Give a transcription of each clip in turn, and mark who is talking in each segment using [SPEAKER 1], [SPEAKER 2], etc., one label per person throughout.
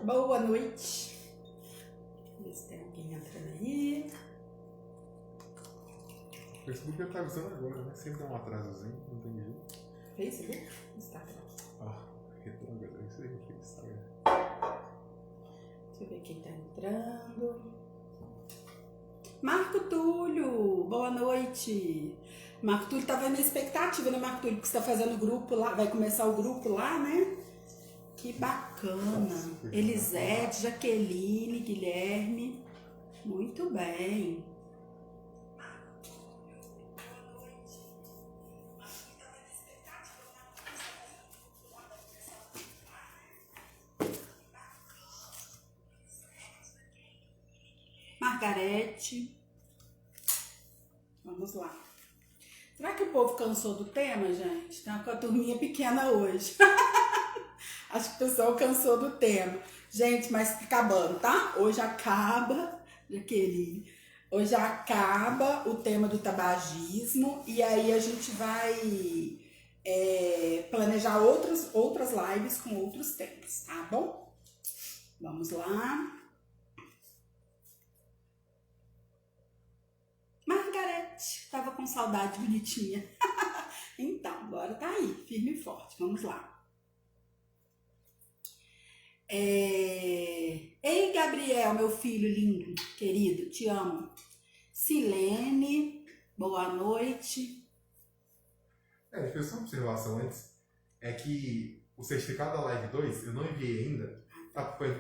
[SPEAKER 1] Boa noite. Ver se tem alguém entrando aí.
[SPEAKER 2] O Facebook já tá avisando agora, né? Sempre dá um atrasozinho, não tem jeito.
[SPEAKER 1] Facebook? Instagram.
[SPEAKER 2] Retrógrado, é isso aí que eu Instagram.
[SPEAKER 1] Deixa eu ver quem tá entrando. Marco Túlio, boa noite. Marco Túlio tava na expectativa, né, Marco Túlio? Que você tá fazendo grupo lá, vai começar o grupo lá, né? Que bacana. Elisete, Jaqueline, Guilherme. Muito bem. Margarete. Vamos lá. Será que o povo cansou do tema, gente? Tá com a turminha pequena hoje. Acho que o pessoal cansou do tema. Gente, mas tá acabando, tá? Hoje acaba, Jaqueline. Hoje acaba o tema do tabagismo e aí a gente vai planejar outras lives com outros temas, tá bom? Vamos lá. Margarete, tava com saudade, bonitinha. Então, agora tá aí, firme e forte. Vamos lá. Ei, Gabriel, meu filho lindo, querido, te amo. Silene, boa noite.
[SPEAKER 2] Deixa eu só uma observação antes. É que o certificado da Live 2 eu não enviei ainda.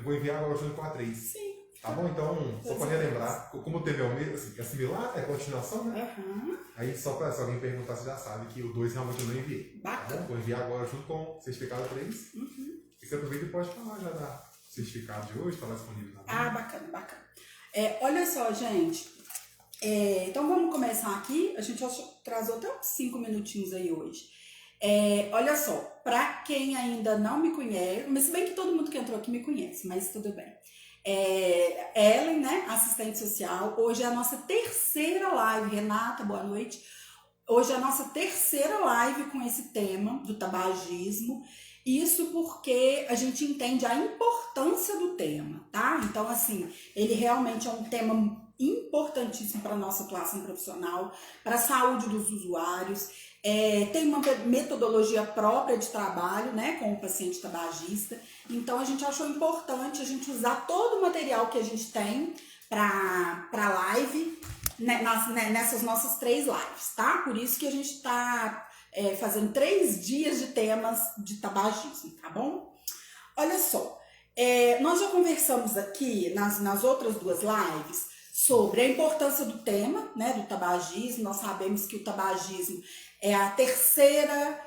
[SPEAKER 2] Vou enviar agora junto com a 3.
[SPEAKER 1] Sim.
[SPEAKER 2] Tá bom? Então, só para relembrar, como o TV é o mesmo, assim, é similar, é continuação, né?
[SPEAKER 1] Uhum.
[SPEAKER 2] Aí, só para se alguém perguntar, você já sabe que o 2 realmente eu não enviei.
[SPEAKER 1] Bacana.
[SPEAKER 2] Tá bom? Vou enviar agora junto com o certificado 3.
[SPEAKER 1] Uhum.
[SPEAKER 2] E você aproveita e pode falar já da certificado de hoje, está lá disponível também.
[SPEAKER 1] Bacana, bacana. Olha só, gente. Então vamos começar aqui. A gente atrasou até uns 5 minutinhos aí hoje. Olha só, pra quem ainda não me conhece, mas se bem que todo mundo que entrou aqui me conhece, mas tudo bem. Ellen, né, assistente social. Hoje é a nossa terceira live. Renata, boa noite. Hoje é a nossa terceira live com esse tema do tabagismo. Isso porque a gente entende a importância do tema, tá? Então, assim, ele realmente é um tema importantíssimo para a nossa atuação profissional, para a saúde dos usuários. Tem uma metodologia própria de trabalho, né, com o paciente tabagista. Então, a gente achou importante a gente usar todo o material que a gente tem para live, né, nessas nossas 3 lives, tá? Por isso que a gente está fazendo 3 dias de temas de tabagismo, tá bom? Olha só, nós já conversamos aqui nas outras 2 lives sobre a importância do tema, né, do tabagismo. Nós sabemos que o tabagismo é a terceira,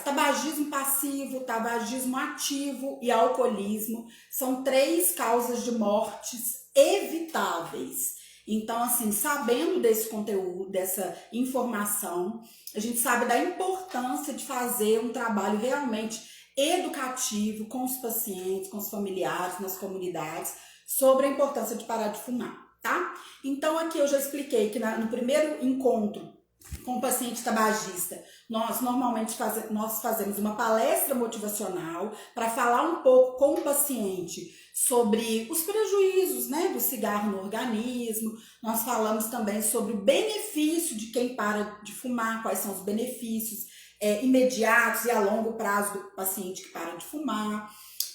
[SPEAKER 1] tabagismo passivo, tabagismo ativo e alcoolismo são 3 causas de mortes evitáveis. Então, assim, sabendo desse conteúdo, dessa informação, a gente sabe da importância de fazer um trabalho realmente educativo com os pacientes, com os familiares, nas comunidades, sobre a importância de parar de fumar, tá? Então, aqui eu já expliquei que no primeiro encontro com o paciente tabagista, nós normalmente fazemos uma palestra motivacional para falar um pouco com o paciente sobre os prejuízos, né, do cigarro no organismo. Nós falamos também sobre o benefício de quem para de fumar, quais são os benefícios imediatos e a longo prazo do paciente que para de fumar.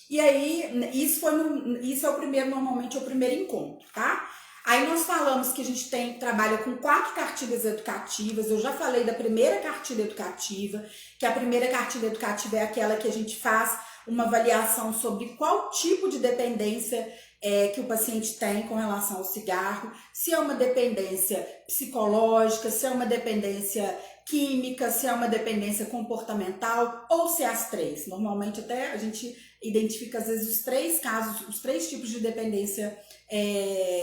[SPEAKER 1] E aí, isso normalmente é o primeiro encontro, tá? Aí nós falamos que a gente trabalha com 4 cartilhas educativas. Eu já falei da primeira cartilha educativa, que a primeira cartilha educativa é aquela que a gente faz uma avaliação sobre qual tipo de dependência que o paciente tem com relação ao cigarro, se é uma dependência psicológica, se é uma dependência química, se é uma dependência comportamental ou se é as 3. Normalmente até a gente identifica às vezes os 3 casos, os 3 tipos de dependência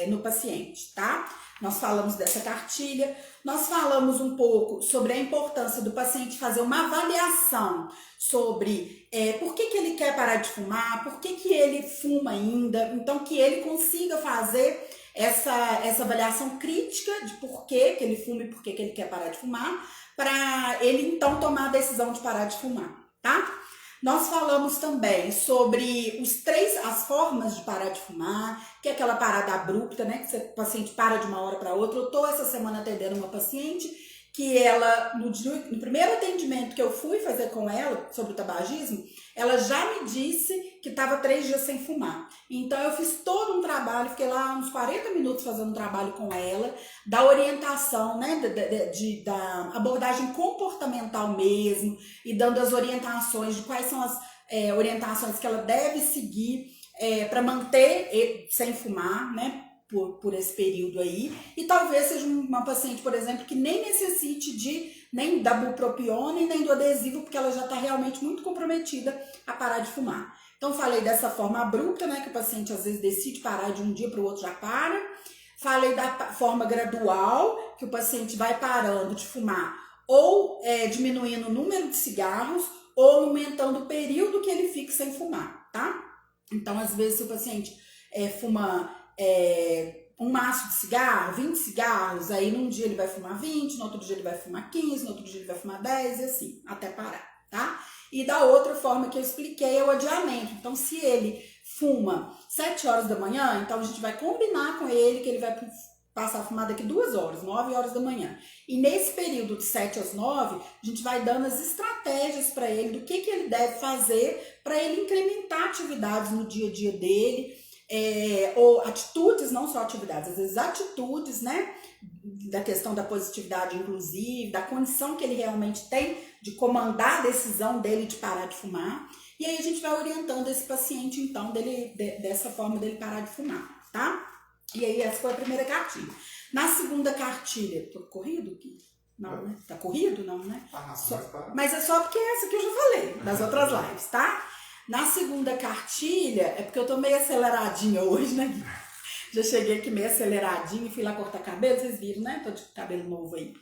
[SPEAKER 1] no paciente, tá? Nós falamos dessa cartilha, nós falamos um pouco sobre a importância do paciente fazer uma avaliação sobre por que ele quer parar de fumar, por que ele fuma ainda, então que ele consiga fazer essa avaliação crítica de por que ele fuma e por que ele quer parar de fumar, para ele então tomar a decisão de parar de fumar, tá? Nós falamos também sobre as formas de parar de fumar, que é aquela parada abrupta, né? Que o paciente para de uma hora para outra. Eu tô essa semana atendendo uma paciente que ela, no primeiro atendimento que eu fui fazer com ela sobre o tabagismo, ela já me disse que estava 3 dias sem fumar. Então eu fiz todo um trabalho, fiquei lá uns 40 minutos fazendo um trabalho com ela, da orientação, né, da abordagem comportamental mesmo, e dando as orientações de quais são as orientações que ela deve seguir para manter sem fumar, né? Por esse período aí, e talvez seja uma paciente, por exemplo, que nem necessite nem da bupropiona e nem do adesivo, porque ela já está realmente muito comprometida a parar de fumar. Então falei dessa forma abrupta, né, que o paciente às vezes decide parar de um dia para o outro, já para. Falei da forma gradual, que o paciente vai parando de fumar, ou diminuindo o número de cigarros, ou aumentando o período que ele fica sem fumar, tá? Então às vezes se o paciente fuma um maço de cigarro, 20 cigarros, aí num dia ele vai fumar 20, no outro dia ele vai fumar 15, no outro dia ele vai fumar 10 e assim, até parar, tá? E da outra forma que eu expliquei é o adiamento. Então se ele fuma 7 horas da manhã, então a gente vai combinar com ele que ele vai passar a fumar daqui 2 horas, 9 horas da manhã. E nesse período de 7 às 9, a gente vai dando as estratégias para ele, do que ele deve fazer para ele incrementar atividades no dia a dia dele, ou atitudes, não só atividades, às vezes atitudes, né, da questão da positividade inclusive, da condição que ele realmente tem de comandar a decisão dele de parar de fumar, e aí a gente vai orientando esse paciente, então, dessa forma dele parar de fumar, tá? E aí essa foi a primeira cartilha. Na segunda cartilha, tô corrido aqui? Não, né? Tá corrido? Não, né? Mas é só porque essa que eu já falei, das outras lives, tá? Na segunda cartilha, é porque eu tô meio aceleradinha hoje, né? Já cheguei aqui meio aceleradinha e fui lá cortar cabelo, vocês viram, né? Tô de cabelo novo aí.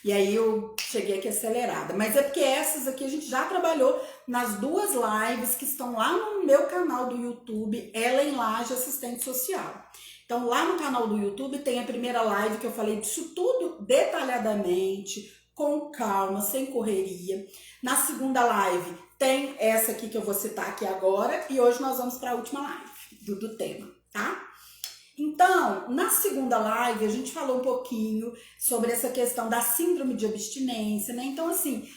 [SPEAKER 1] E aí eu cheguei aqui acelerada. Mas é porque essas aqui a gente já trabalhou nas 2 lives que estão lá no meu canal do YouTube, Ellen Laje, assistente social. Então lá no canal do YouTube tem a primeira live que eu falei disso tudo detalhadamente, com calma, sem correria. Na segunda live tem essa aqui que eu vou citar aqui agora, e hoje nós vamos para a última live do tema, tá? Então, na segunda live a gente falou um pouquinho sobre essa questão da síndrome de abstinência, né? Então, assim,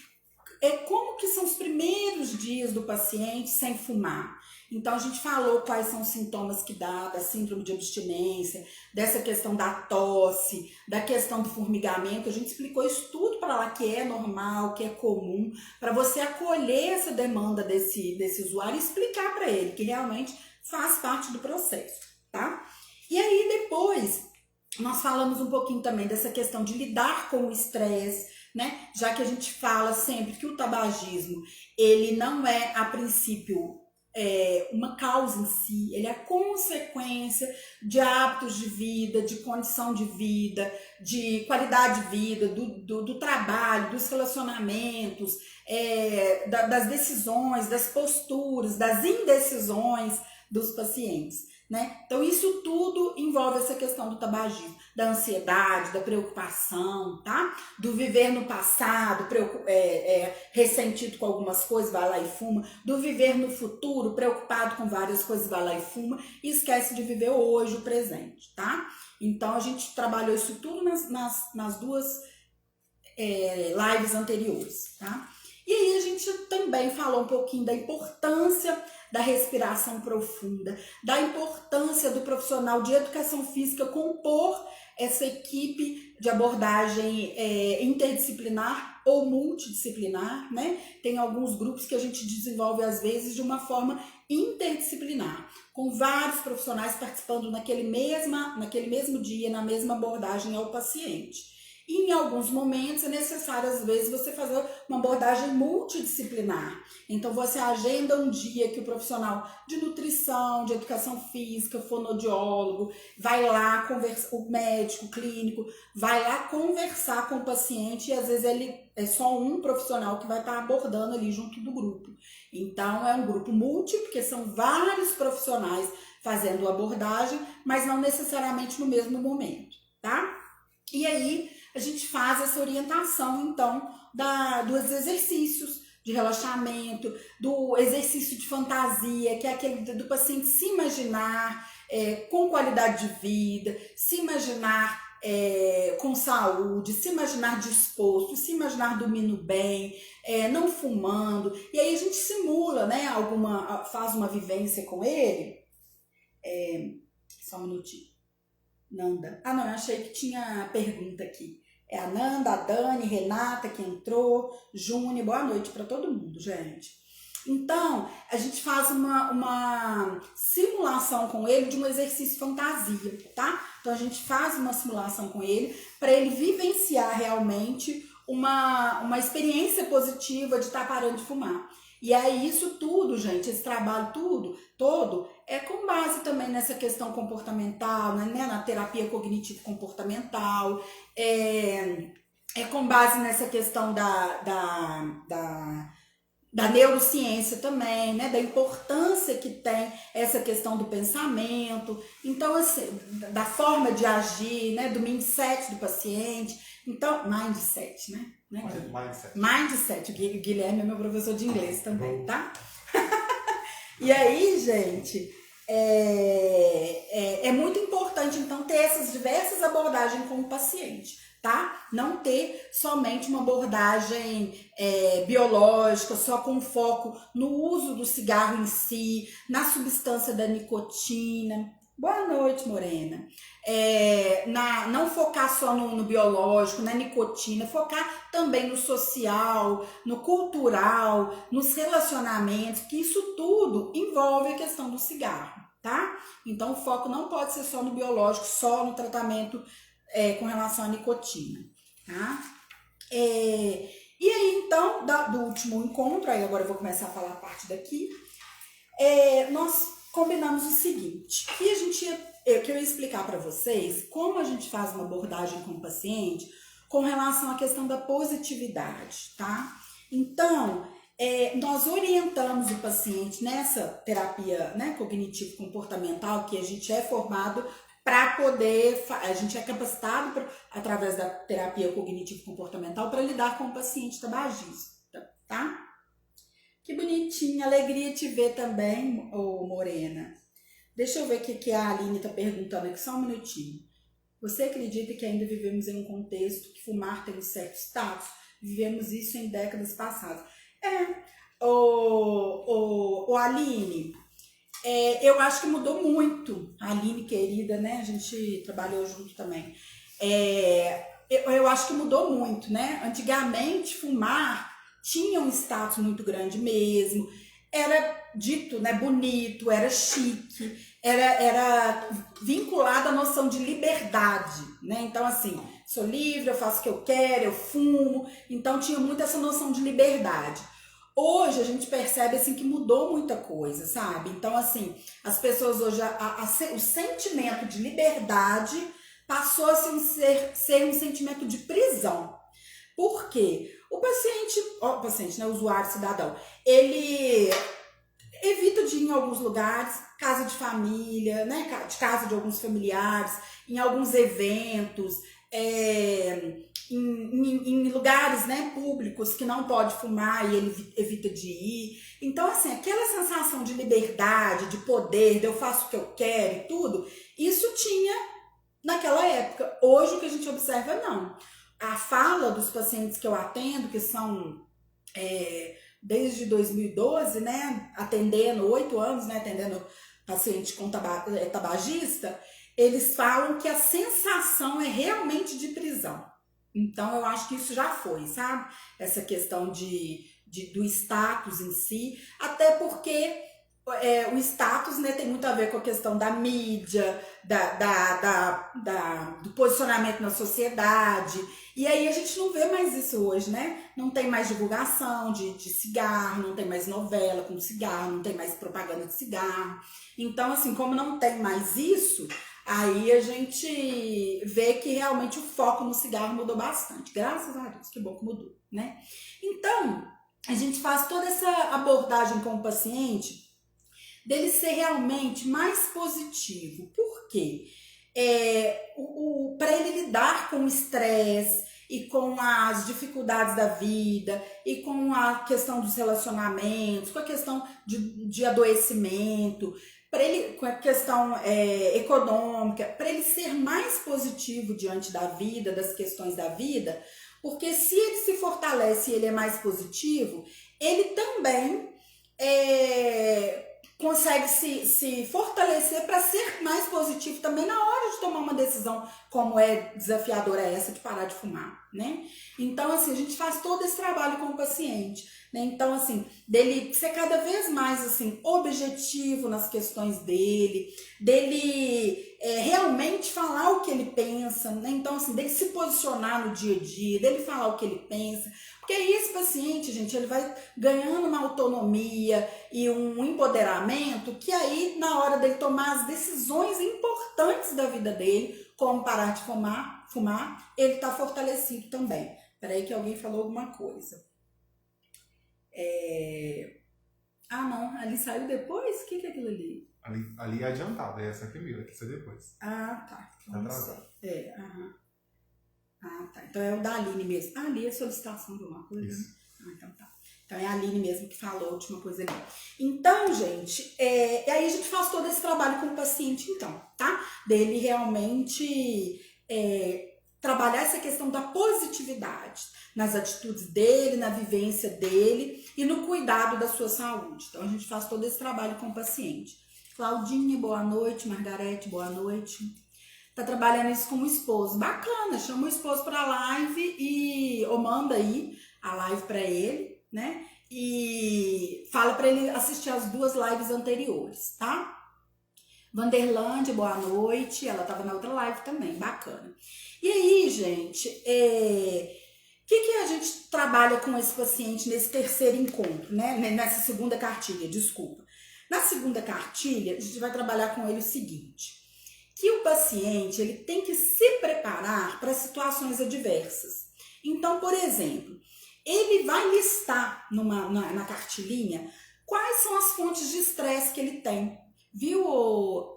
[SPEAKER 1] como que são os primeiros dias do paciente sem fumar? Então, a gente falou quais são os sintomas que dá da síndrome de abstinência, dessa questão da tosse, da questão do formigamento. A gente explicou isso tudo para lá, que é normal, que é comum, para você acolher essa demanda desse usuário e explicar para ele que realmente faz parte do processo, tá? E aí, depois, nós falamos um pouquinho também dessa questão de lidar com o estresse, né? Já que a gente fala sempre que o tabagismo, ele não é, a princípio, uma causa em si, ele é consequência de hábitos de vida, de condição de vida, de qualidade de vida, do trabalho, dos relacionamentos, das decisões, das posturas, das indecisões dos pacientes, né? Então isso tudo envolve essa questão do tabagismo, da ansiedade, da preocupação, tá? Do viver no passado, ressentido com algumas coisas, vai lá e fuma. Do viver no futuro, preocupado com várias coisas, vai lá e fuma. E esquece de viver hoje, o presente, tá? Então a gente trabalhou isso tudo nas 2 lives anteriores, tá? E aí a gente também falou um pouquinho da importância da respiração profunda, da importância do profissional de educação física compor essa equipe de abordagem interdisciplinar ou multidisciplinar, né? Tem alguns grupos que a gente desenvolve às vezes de uma forma interdisciplinar, com vários profissionais participando naquele mesmo dia, na mesma abordagem ao paciente. E em alguns momentos é necessário, às vezes, você fazer uma abordagem multidisciplinar. Então, você agenda um dia que o profissional de nutrição, de educação física, fonoaudiólogo, vai lá conversar, o médico, o clínico, vai lá conversar com o paciente e, às vezes, ele é só um profissional que vai estar abordando ali junto do grupo. Então, é um grupo multi, porque são vários profissionais fazendo a abordagem, mas não necessariamente no mesmo momento, tá? E aí, a gente faz essa orientação, então, dos exercícios, de relaxamento, do exercício de fantasia, que é aquele do paciente se imaginar com qualidade de vida, se imaginar com saúde, se imaginar disposto, se imaginar dormindo bem, não fumando. E aí a gente simula, né, faz uma vivência com ele. Só um minutinho. Nanda. Ah, não, eu achei que tinha pergunta aqui. É a Nanda, a Dani, Renata que entrou, Júnior, boa noite para todo mundo, gente. Então, a gente faz uma simulação com ele de um exercício fantasia, tá? Então, a gente faz uma simulação com ele para ele vivenciar realmente uma experiência positiva de estar parando de fumar. E aí, isso tudo, gente, esse trabalho todo é com base também nessa questão comportamental, né? Na terapia cognitivo-comportamental, é com base nessa questão da neurociência também, né? Da importância que tem essa questão do pensamento, então, assim, da forma de agir, né? Do mindset do paciente. Então, mindset, né? Mindset. O Guilherme é meu professor de inglês também, tá? E aí, gente, é muito importante, então, ter essas diversas abordagens com o paciente, tá? Não ter somente uma abordagem biológica, só com foco no uso do cigarro em si, na substância da nicotina. Boa noite, Morena. Não focar só no biológico, na nicotina, focar também no social, no cultural, nos relacionamentos, que isso tudo envolve a questão do cigarro, tá? Então, o foco não pode ser só no biológico, só no tratamento com relação à nicotina, tá? E aí, então, do último encontro, aí agora eu vou começar a falar a parte daqui, nós combinamos o seguinte, que eu ia explicar para vocês como a gente faz uma abordagem com o paciente com relação à questão da positividade, tá? Então, nós orientamos o paciente nessa terapia, né, cognitivo-comportamental, que a gente é formado para poder, a gente é capacitado através da terapia cognitivo-comportamental para lidar com o paciente tabagista, tá? Que bonitinha, alegria te ver também, Morena. Deixa eu ver o que a Aline está perguntando aqui, só um minutinho. Você acredita que ainda vivemos em um contexto que fumar tem um certo status? Vivemos isso em décadas passadas. Aline, eu acho que mudou muito. A Aline, querida, né? A gente trabalhou junto também. Eu acho que mudou muito, né? Antigamente, fumar tinha um status muito grande mesmo, era dito, né, bonito, era chique, era vinculado à noção de liberdade, né? Então, assim, sou livre, eu faço o que eu quero, eu fumo, então tinha muito essa noção de liberdade. Hoje a gente percebe assim que mudou muita coisa, sabe? Então, assim, as pessoas hoje, o sentimento de liberdade passou a ser um sentimento de prisão. Por quê? O paciente, né, o usuário cidadão, ele evita de ir em alguns lugares, casa de família, né, de casa de alguns familiares, em alguns eventos, em lugares, né, públicos que não pode fumar e ele evita de ir. Então, assim, aquela sensação de liberdade, de poder, de eu faço o que eu quero e tudo, isso tinha naquela época. Hoje o que a gente observa, não. A fala dos pacientes que eu atendo, que são desde 2012, né, atendendo 8 anos, né, atendendo paciente com tabagista, eles falam que a sensação é realmente de prisão. Então, eu acho que isso já foi, sabe? Essa questão do status em si, até porque o status, né, tem muito a ver com a questão da mídia, do posicionamento na sociedade. E aí a gente não vê mais isso hoje, né? Não tem mais divulgação de cigarro, não tem mais novela com cigarro, não tem mais propaganda de cigarro. Então, assim, como não tem mais isso, aí a gente vê que realmente o foco no cigarro mudou bastante. Graças a Deus, que bom que mudou, né? Então, a gente faz toda essa abordagem com o paciente dele ser realmente mais positivo. Por quê? Para ele lidar com o estresse, e com as dificuldades da vida, e com a questão dos relacionamentos, com a questão de adoecimento, para ele, com a questão econômica, para ele ser mais positivo diante da vida, das questões da vida, porque se ele se fortalece e ele é mais positivo, ele também consegue se fortalecer para ser mais positivo também na hora de tomar uma decisão como é desafiadora essa de parar de fumar, né? Então, assim, a gente faz todo esse trabalho com o paciente, né? Então, assim, dele ser cada vez mais, assim, objetivo nas questões dele realmente falar o que ele pensa, né? Então, assim, dele se posicionar no dia a dia, dele falar o que ele pensa, porque aí esse paciente, gente, ele vai ganhando uma autonomia e um empoderamento que aí, na hora dele tomar as decisões importantes da vida dele, como parar de fumar, ele tá fortalecido também. Peraí que alguém falou alguma coisa. Ah, não, ali saiu depois? O que é aquilo ali?
[SPEAKER 2] Ali é adiantado, essa aqui mesmo, aqui sai depois.
[SPEAKER 1] Ah, tá.
[SPEAKER 2] Tá atrasado.
[SPEAKER 1] Aham. Ah, tá. Então é o da Aline mesmo. Ah, ali é solicitação de uma coisa.
[SPEAKER 2] Isso.
[SPEAKER 1] Ah, então tá. Então é a Aline mesmo que falou a última coisa ali. Então, gente, e aí a gente faz todo esse trabalho com o paciente, então, tá? Dele realmente trabalhar essa questão da positividade nas atitudes dele, na vivência dele e no cuidado da sua saúde. Então a gente faz todo esse trabalho com o paciente. Claudinha, boa noite. Margarete, boa noite. Tá trabalhando isso com o esposo. Bacana, chama o esposo pra live ou manda aí a live pra ele, né? E fala pra ele assistir as 2 lives anteriores, tá? Vanderlândia, boa noite. Ela tava na outra live também, bacana. E aí, gente, que a gente trabalha com esse paciente nesse terceiro encontro, né? Nessa segunda cartilha, desculpa. Na segunda cartilha, a gente vai trabalhar com ele o seguinte, que o paciente ele tem que se preparar para situações adversas. Então, por exemplo, ele vai listar na cartilinha quais são as fontes de estresse que ele tem. Viu?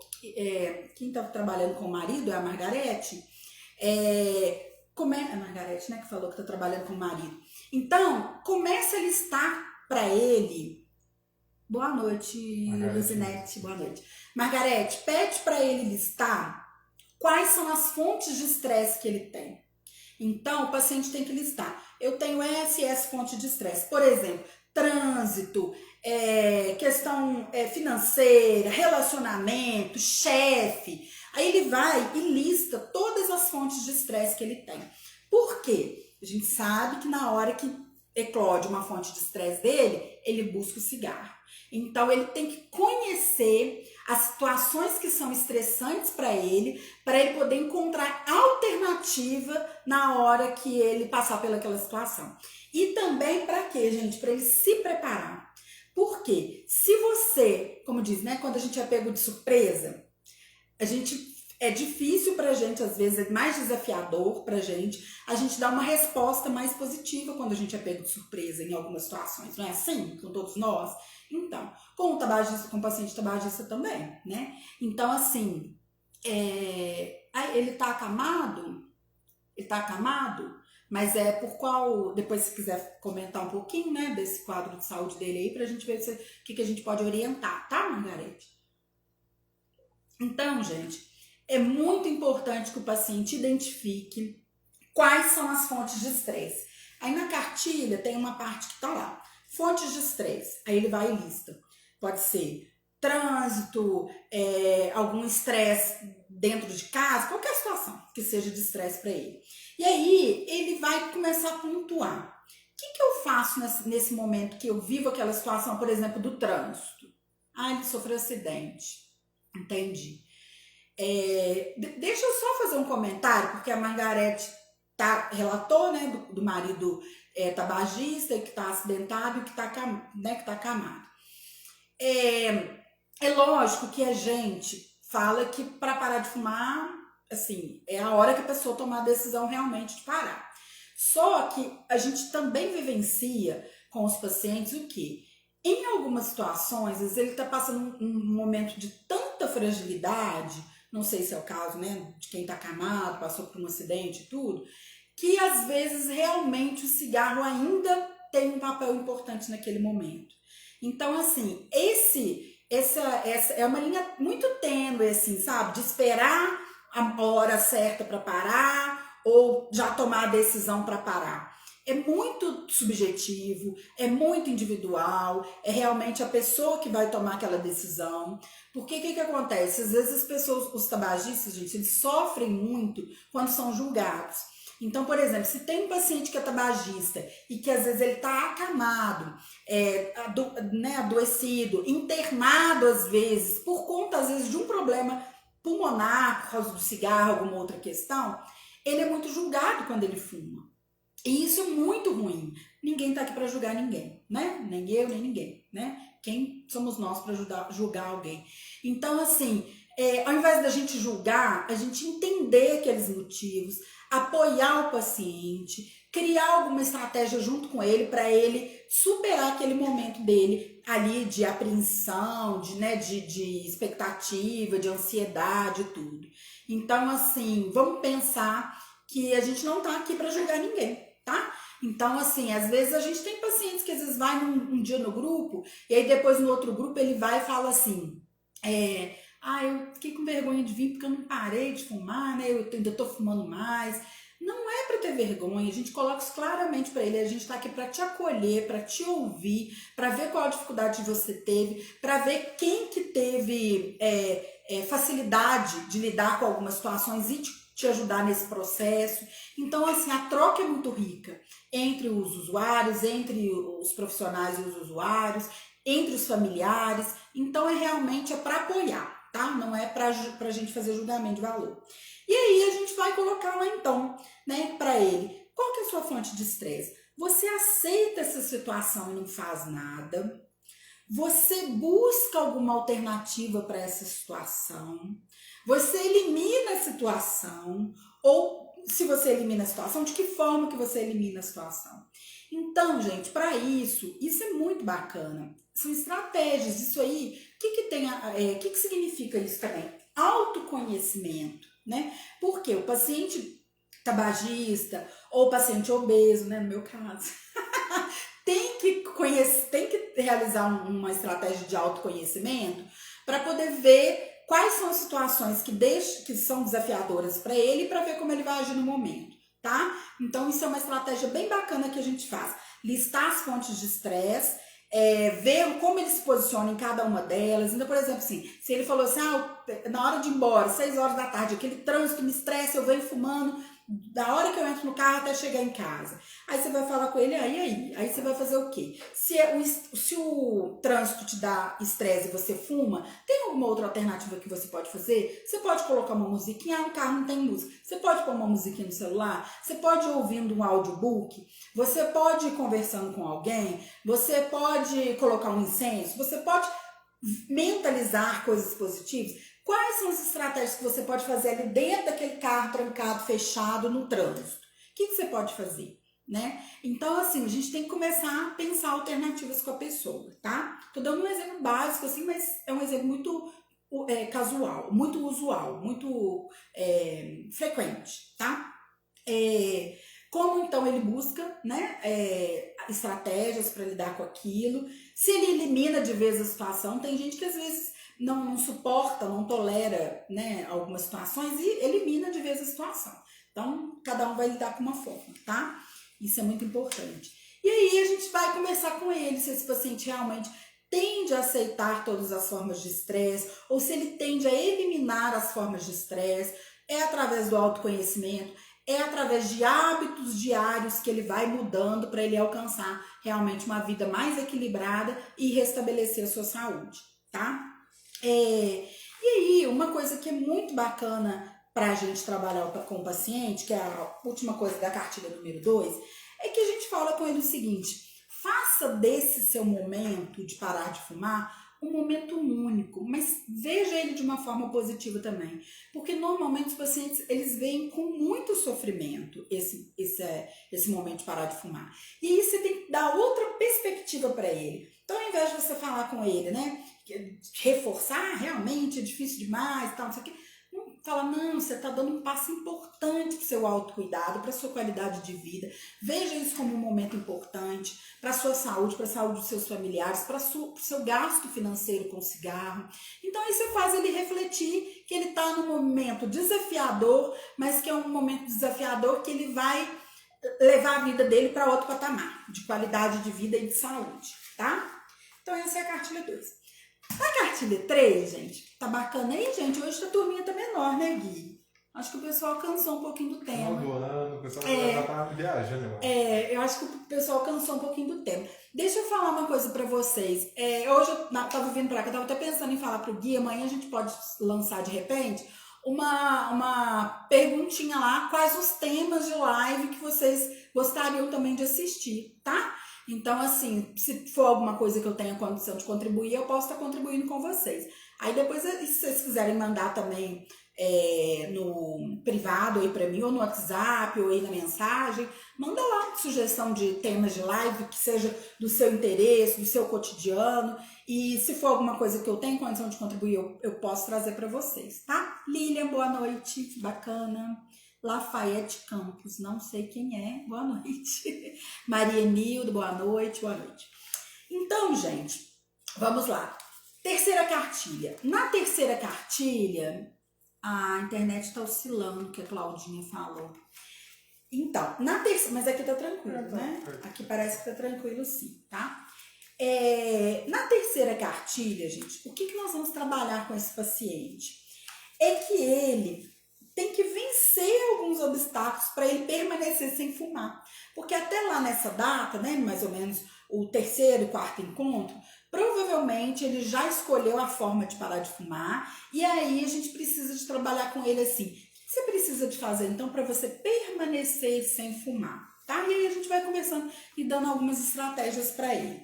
[SPEAKER 1] Quem está trabalhando com o marido é a Margarete. A Margarete, né, que falou que está trabalhando com o marido. Então, comece a listar para ele. Boa noite, Luzinete. Boa noite. Margarete, pede para ele listar quais são as fontes de estresse que ele tem. Então, o paciente tem que listar. Eu tenho essa fonte de estresse. Por exemplo, trânsito, questão financeira, relacionamento, chefe. Aí ele vai e lista todas as fontes de estresse que ele tem. Por quê? A gente sabe que na hora que eclode uma fonte de estresse dele, ele busca o cigarro. Então, ele tem que conhecer as situações que são estressantes para ele poder encontrar alternativa na hora que ele passar pelaquela situação. E também para quê, gente? Para ele se preparar. Por quê? Se você, como diz, né, quando a gente é pego de surpresa, é difícil pra gente, às vezes é mais desafiador pra gente, a gente dar uma resposta mais positiva quando a gente é pego de surpresa em algumas situações, não é assim? Com todos nós? Então, com o tabagista, com o paciente tabagista também, né? Então, assim, ele tá acamado, mas por qual, depois se quiser comentar um pouquinho, né, desse quadro de saúde dele aí, pra gente ver o que a gente pode orientar, tá, Margarete? Então, gente, é muito importante que o paciente identifique quais são as fontes de estresse. Aí na cartilha tem uma parte que tá lá, fontes de estresse. Aí ele vai e lista. Pode ser trânsito, algum estresse dentro de casa, qualquer situação que seja de estresse para ele. E aí ele vai começar a pontuar. O que eu faço nesse momento que eu vivo aquela situação, por exemplo, do trânsito? Ele sofreu acidente. Entendi. Deixa eu só fazer um comentário, porque a Margarete relatou, né, do marido tabagista, que está acidentado e que está acamado. É lógico que a gente fala que para parar de fumar, assim, é a hora que a pessoa tomar a decisão realmente de parar. Só que a gente também vivencia com os pacientes o quê? Em algumas situações, às vezes ele está passando um momento de tanta fragilidade, não sei se é o caso, né, de quem está acamado, passou por um acidente e tudo, que às vezes realmente o cigarro ainda tem um papel importante naquele momento. Então, assim, essa é uma linha muito tênue, assim, sabe? De esperar a hora certa para parar ou já tomar a decisão para parar. É muito subjetivo, é muito individual, é realmente a pessoa que vai tomar aquela decisão. Porque o que acontece? Às vezes as pessoas, os tabagistas, gente, eles sofrem muito quando são julgados. Então, por exemplo, se tem um paciente que é tabagista e que às vezes ele está acamado, adoecido, internado às vezes, por conta às vezes de um problema pulmonar, por causa do cigarro, alguma outra questão, ele é muito julgado quando ele fuma. E isso é muito ruim. Ninguém está aqui para julgar ninguém, né? Nem eu, nem ninguém, né? Quem somos nós para julgar alguém? Então, assim, ao invés da gente julgar, a gente entender aqueles motivos, apoiar o paciente, criar alguma estratégia junto com ele para ele superar aquele momento dele ali de apreensão, de expectativa, de ansiedade e tudo. Então, assim, vamos pensar que a gente não tá aqui para julgar ninguém, tá? Então, assim, às vezes a gente tem pacientes que às vezes vai um dia no grupo e aí depois no outro grupo ele vai e fala assim, eu fiquei com vergonha de vir porque eu não parei de fumar, né? Eu ainda tô fumando mais. Não é para ter vergonha, a gente coloca isso claramente para ele, a gente tá aqui para te acolher, para te ouvir, para ver qual a dificuldade você teve, para ver quem que teve facilidade de lidar com algumas situações e te ajudar nesse processo. Então, assim, a troca é muito rica entre os usuários, entre os profissionais e os usuários, entre os familiares. Então, realmente para apoiar, tá? Não é pra gente fazer julgamento de valor. E aí, a gente vai colocar lá, então, né, para ele, qual que é a sua fonte de estresse? Você aceita essa situação e não faz nada? Você busca alguma alternativa para essa situação? Você elimina a situação? Ou, se você elimina a situação, de que forma que você elimina a situação? Então, gente, para isso é muito bacana. São estratégias, isso aí, o que significa isso também? Autoconhecimento, né? Porque o paciente tabagista ou paciente obeso, né, no meu caso, tem que realizar uma estratégia de autoconhecimento para poder ver quais são as situações que são desafiadoras para ele e para ver como ele vai agir no momento, tá? Então, isso é uma estratégia bem bacana que a gente faz. Listar as fontes de estresse, ver como ele se posiciona em cada uma delas. Então, por exemplo, assim, se ele falou assim, na hora de ir embora, 6 horas da tarde, aquele trânsito me estressa, eu venho fumando, da hora que eu entro no carro até chegar em casa. Aí você vai falar com ele, aí você vai fazer o quê? Se o trânsito te dá estresse e você fuma, tem alguma outra alternativa que você pode fazer? Você pode colocar uma musiquinha, no carro não tem música. Você pode pôr uma musiquinha no celular? Você pode ir ouvindo um audiobook? Você pode ir conversando com alguém? Você pode colocar um incenso? Você pode mentalizar coisas positivas? Quais são as estratégias que você pode fazer ali dentro daquele carro trancado, fechado, no trânsito? O que você pode fazer, né? Então, assim, a gente tem que começar a pensar alternativas com a pessoa, tá? Tô dando um exemplo básico, assim, mas é um exemplo muito casual, muito usual, muito frequente, tá? Como, então, ele busca, né, estratégias para lidar com aquilo. Se ele elimina de vez a situação, tem gente que às vezes não suporta, não tolera, né, algumas situações e elimina de vez a situação. Então, cada um vai lidar com uma forma, tá? Isso é muito importante. E aí a gente vai conversar com ele se esse paciente realmente tende a aceitar todas as formas de estresse ou se ele tende a eliminar as formas de estresse. É através do autoconhecimento, é através de hábitos diários que ele vai mudando para ele alcançar realmente uma vida mais equilibrada e restabelecer a sua saúde, tá? E aí, uma coisa que é muito bacana para a gente trabalhar com o paciente, que é a última coisa da cartilha número 2, é que a gente fala com ele o seguinte: faça desse seu momento de parar de fumar um momento único, mas veja ele de uma forma positiva também, porque normalmente os pacientes eles veem com muito sofrimento esse momento de parar de fumar, e aí você tem que dar outra perspectiva para ele. Então, ao invés de você falar com ele, né, reforçar realmente é difícil demais, tal, não sei o quê, fala, não, você está dando um passo importante para o seu autocuidado, para a sua qualidade de vida. Veja isso como um momento importante para a sua saúde, para a saúde dos seus familiares, para o seu gasto financeiro com cigarro. Então, aí você faz ele refletir que ele está num momento desafiador, mas que é um momento desafiador que ele vai levar a vida dele para outro patamar, de qualidade de vida e de saúde, tá? Então, essa é a cartilha 2. A cartilha 3, gente, tá bacana aí, gente? Hoje a turminha tá menor, né, Gui? Acho que o pessoal cansou um pouquinho do tema.
[SPEAKER 2] Final do ano, o pessoal já tá viajando, eu acho.
[SPEAKER 1] Eu acho que o pessoal cansou um pouquinho do tema. Deixa eu falar uma coisa pra vocês. Hoje eu tava vindo pra cá, eu tava até pensando em falar pro Gui, amanhã a gente pode lançar de repente uma perguntinha lá, quais os temas de live que vocês gostariam também de assistir, tá? Então, assim, se for alguma coisa que eu tenha condição de contribuir, eu posso estar contribuindo com vocês. Aí depois, se vocês quiserem mandar também no privado aí pra mim, ou no WhatsApp, ou aí na mensagem, manda lá sugestão de temas de live que seja do seu interesse, do seu cotidiano. E se for alguma coisa que eu tenho condição de contribuir, eu posso trazer para vocês, tá? Lilian, boa noite, bacana. Lafayette Campos, não sei quem é, boa noite. Maria Nildo, boa noite, boa noite. Então, gente, vamos lá. Terceira cartilha. Na terceira cartilha, a internet está oscilando, que a Claudinha falou. Então, na terceira, mas aqui tá tranquilo, né? Aqui parece que tá tranquilo sim, tá? Na terceira cartilha, gente, o que nós vamos trabalhar com esse paciente? É que ele tem que vencer alguns obstáculos para ele permanecer sem fumar. Porque até lá nessa data, né, mais ou menos o terceiro e quarto encontro, provavelmente ele já escolheu a forma de parar de fumar e aí a gente precisa de trabalhar com ele assim. O que você precisa de fazer então para você permanecer sem fumar? Tá? E aí a gente vai conversando e dando algumas estratégias para ele.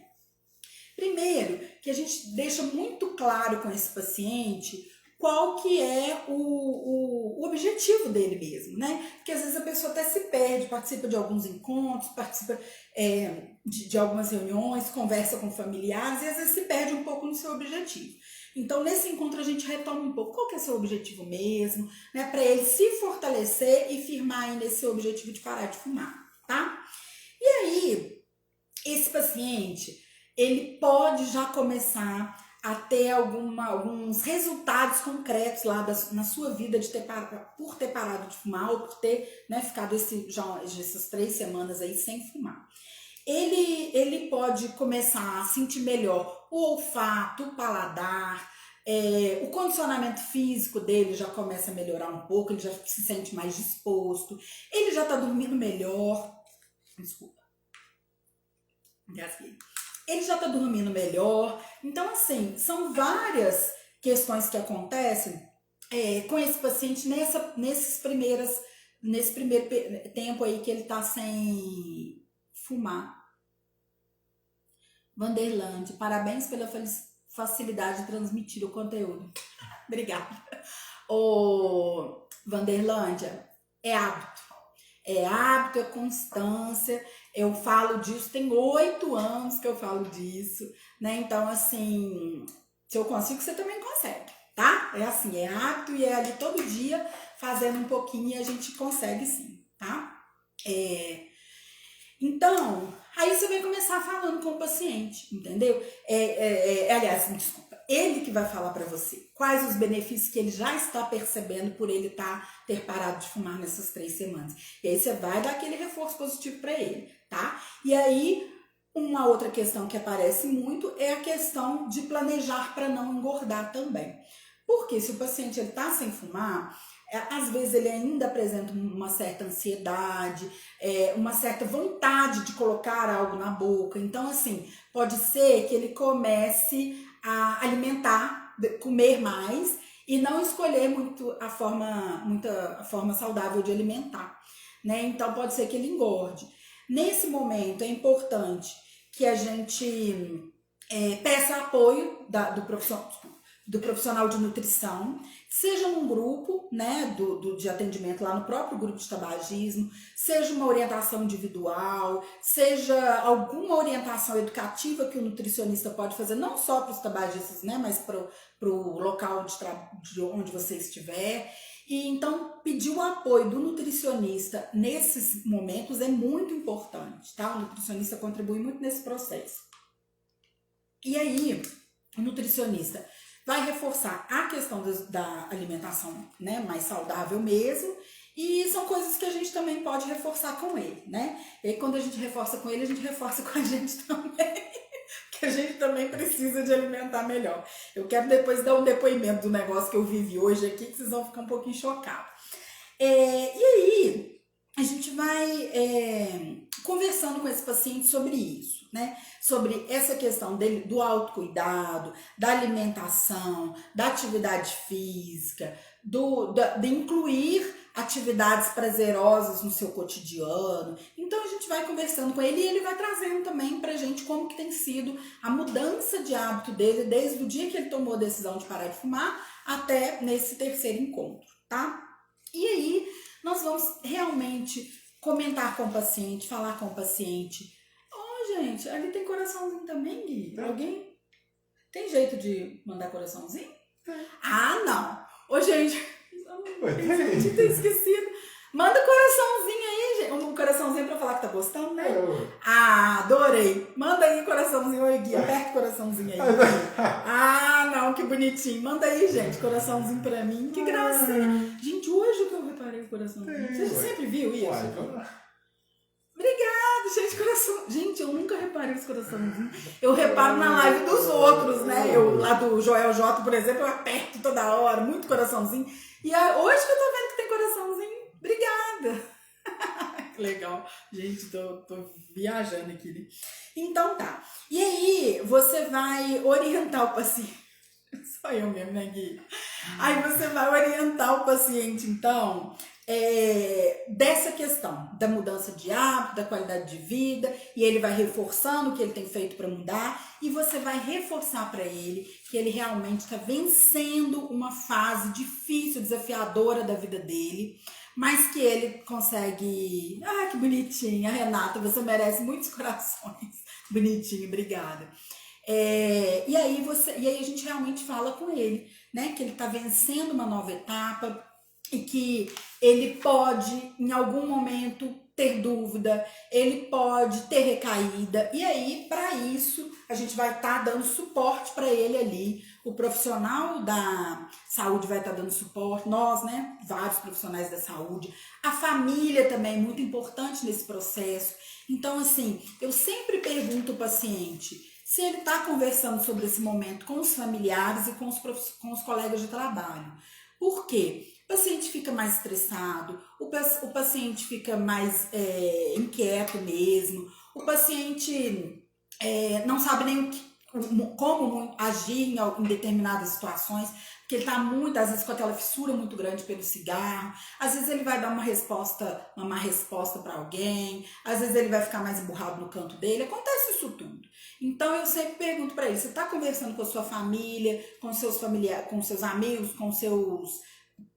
[SPEAKER 1] Primeiro, que a gente deixa muito claro com esse paciente qual que é o objetivo dele mesmo, né? Porque às vezes a pessoa até se perde, participa de alguns encontros, participa de algumas reuniões, conversa com familiares e às vezes se perde um pouco no seu objetivo. Então, nesse encontro a gente retoma um pouco qual que é o seu objetivo mesmo, né? Para ele se fortalecer e firmar aí nesse objetivo de parar de fumar, tá? E aí, esse paciente, ele pode já começar a ter alguns resultados concretos lá na sua vida por ter parado de fumar ou por ter, né, ficado essas 3 semanas aí sem fumar. Ele pode começar a sentir melhor o olfato, o paladar, o condicionamento físico dele já começa a melhorar um pouco, ele já se sente mais disposto, ele já está dormindo melhor. Desculpa. Engasguei. Ele já está dormindo melhor. Então, assim, são várias questões que acontecem com esse paciente nesse primeiro tempo aí que ele está sem fumar. Vanderlande, parabéns pela facilidade de transmitir o conteúdo. Obrigada. Ô, Vanderlândia, é hábito. É hábito, é constância. Eu falo disso, tem 8 anos que eu falo disso, né? Então, assim, se eu consigo, você também consegue, tá? É assim, é hábito e é ali todo dia fazendo um pouquinho e a gente consegue sim, tá? Então, aí você vai começar falando com o paciente, entendeu? Aliás, desculpa, ele que vai falar para você quais os benefícios que ele já está percebendo por ele ter parado de fumar nessas 3 semanas. E aí você vai dar aquele reforço positivo para ele, tá? E aí, uma outra questão que aparece muito é a questão de planejar para não engordar também. Porque se o paciente está sem fumar, às vezes ele ainda apresenta uma certa ansiedade, uma certa vontade de colocar algo na boca. Então, assim, pode ser que ele comece a alimentar, comer mais e não escolher muito a forma saudável de alimentar, né? Então, pode ser que ele engorde. Nesse momento, é importante que a gente peça apoio do profissional de nutrição, seja num grupo, né, de atendimento lá no próprio grupo de tabagismo, seja uma orientação individual, seja alguma orientação educativa que o nutricionista pode fazer, não só para os tabagistas, né, mas para o local de onde você estiver. E então, pedir o apoio do nutricionista nesses momentos é muito importante, tá? O nutricionista contribui muito nesse processo. E aí, o nutricionista vai reforçar a questão da alimentação, né, mais saudável mesmo, e são coisas que a gente também pode reforçar com ele, né? E aí, quando a gente reforça com ele, a gente reforça com a gente também, que a gente também precisa de alimentar melhor. Eu quero depois dar um depoimento do negócio que eu vivi hoje aqui, que vocês vão ficar um pouquinho chocados. E aí, a gente vai conversando com esse paciente sobre isso, né? Sobre essa questão dele, do autocuidado, da alimentação, da atividade física, de incluir atividades prazerosas no seu cotidiano. Então a gente vai conversando com ele e ele vai trazendo também pra gente como que tem sido a mudança de hábito dele desde o dia que ele tomou a decisão de parar de fumar até nesse terceiro encontro, tá? E aí nós vamos realmente comentar com o paciente, falar com o paciente. Gente, ali tem coraçãozinho também, Gui? Alguém tem jeito de mandar coraçãozinho? Ah, não. Ô, gente, eu tinha esquecido. Manda coraçãozinho aí, gente. Um coraçãozinho pra falar que tá gostando, né? Ah, adorei. Manda aí coraçãozinho aí, Gui. Aperta o coraçãozinho aí. Ah, não, que bonitinho. Manda aí, gente, coraçãozinho pra mim. Que gracinha. Gente, hoje que eu reparei o coraçãozinho. Você sempre viu isso? Obrigada, gente, coração. Gente, eu nunca reparei os coraçãozinhos. Eu reparo na live dos outros, né? Eu lá do Joel J, por exemplo, eu aperto toda hora, muito coraçãozinho. E hoje que eu tô vendo que tem coraçãozinho, obrigada. Que legal. Gente, tô viajando aqui, né? Então tá. E aí, você vai orientar o paciente. Só eu mesmo, né, Gui? Aí você vai orientar o paciente, então, dessa questão da mudança de hábito, da qualidade de vida, e ele vai reforçando o que ele tem feito para mudar, e você vai reforçar para ele que ele realmente está vencendo uma fase difícil, desafiadora da vida dele, mas que ele consegue... Ah, que bonitinha, Renata, você merece muitos corações. Bonitinho, obrigada. E aí a gente realmente fala com ele, né, que ele está vencendo uma nova etapa e que ele pode, em algum momento, ter dúvida, ele pode ter recaída, e aí, para isso, a gente vai estar dando suporte para ele ali, o profissional da saúde vai estar dando suporte, nós, né, vários profissionais da saúde, a família também é muito importante nesse processo. Então, assim, eu sempre pergunto ao paciente se ele está conversando sobre esse momento com os familiares e com os colegas de trabalho. Por quê? O paciente fica mais estressado, o paciente fica mais inquieto mesmo, o paciente não sabe nem como agir em determinadas situações, porque ele está às vezes com aquela fissura muito grande pelo cigarro, às vezes ele vai dar uma má resposta para alguém, às vezes ele vai ficar mais emburrado no canto dele, acontece isso tudo. Então eu sempre pergunto para ele, você está conversando com a sua família, com seus familiares, com seus amigos, com seus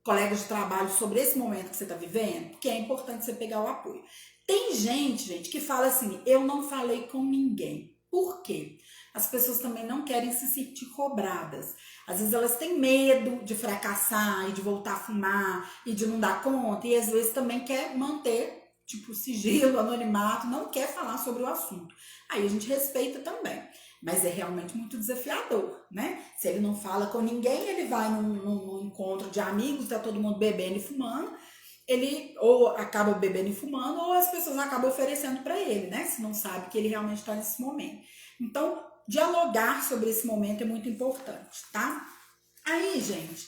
[SPEAKER 1] colegas de trabalho sobre esse momento que você está vivendo? Porque é importante você pegar o apoio. Tem gente, que fala assim, eu não falei com ninguém. Por quê? As pessoas também não querem se sentir cobradas. Às vezes elas têm medo de fracassar e de voltar a fumar e de não dar conta. E às vezes também quer manter, tipo, sigilo, anonimato, não quer falar sobre o assunto. Aí a gente respeita também. Mas é realmente muito desafiador, né? Se ele não fala com ninguém, ele vai num encontro de amigos, tá todo mundo bebendo e fumando, ele ou acaba bebendo e fumando, ou as pessoas acabam oferecendo para ele, né? Se não sabe que ele realmente está nesse momento. Então, dialogar sobre esse momento é muito importante, tá? Aí, gente,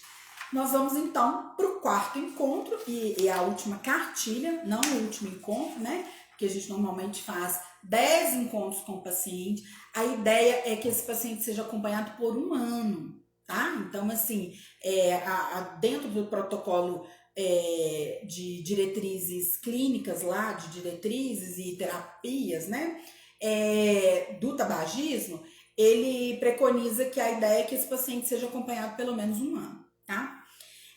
[SPEAKER 1] nós vamos então para o quarto encontro, e a última cartilha, não o último encontro, né? Porque a gente normalmente faz 10 encontros com o paciente. A ideia é que esse paciente seja acompanhado por 1 ano, tá? Então, assim, dentro do protocolo de diretrizes clínicas lá, de diretrizes e terapias, né, do tabagismo, ele preconiza que a ideia é que esse paciente seja acompanhado pelo menos um ano, tá?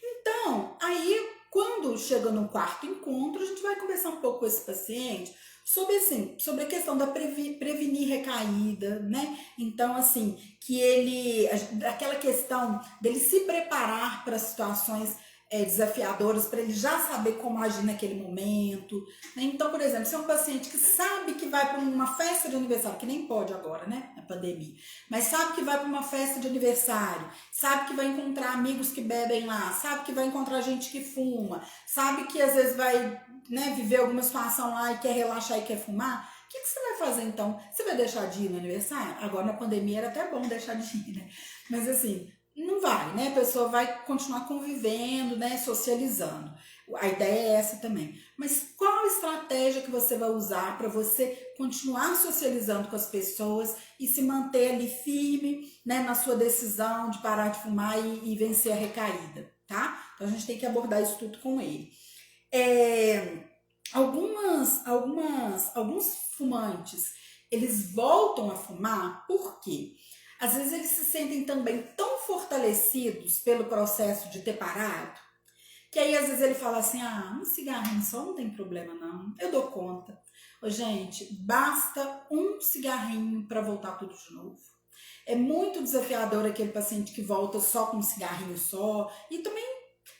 [SPEAKER 1] Então, aí, quando chega no quarto encontro, a gente vai conversar um pouco com esse paciente sobre, assim, sobre a questão da prevenir recaída, né? Então, assim, que ele, aquela questão dele se preparar para situações desafiadoras, para ele já saber como agir naquele momento, né? Então, por exemplo, se é um paciente que sabe que vai para uma festa de aniversário, que nem pode agora, né, na pandemia, mas sabe que vai para uma festa de aniversário, sabe que vai encontrar amigos que bebem lá, sabe que vai encontrar gente que fuma, sabe que às vezes vai, né, viver alguma situação lá e quer relaxar e quer fumar, o que você vai fazer então? Você vai deixar de ir no aniversário? Agora na pandemia era até bom deixar de ir, né? Mas assim, não vai, né? A pessoa vai continuar convivendo, né? Socializando. A ideia é essa também. Mas qual estratégia que você vai usar para você continuar socializando com as pessoas e se manter ali firme, né, na sua decisão de parar de fumar e vencer a recaída, tá? Então a gente tem que abordar isso tudo com ele. Alguns fumantes, eles voltam a fumar porque às vezes eles se sentem também tão fortalecidos pelo processo de ter parado, que aí às vezes ele fala assim, um cigarrinho só não tem problema não, eu dou conta. Ô, gente, basta um cigarrinho para voltar tudo de novo. É muito desafiador aquele paciente que volta só com um cigarrinho só, e também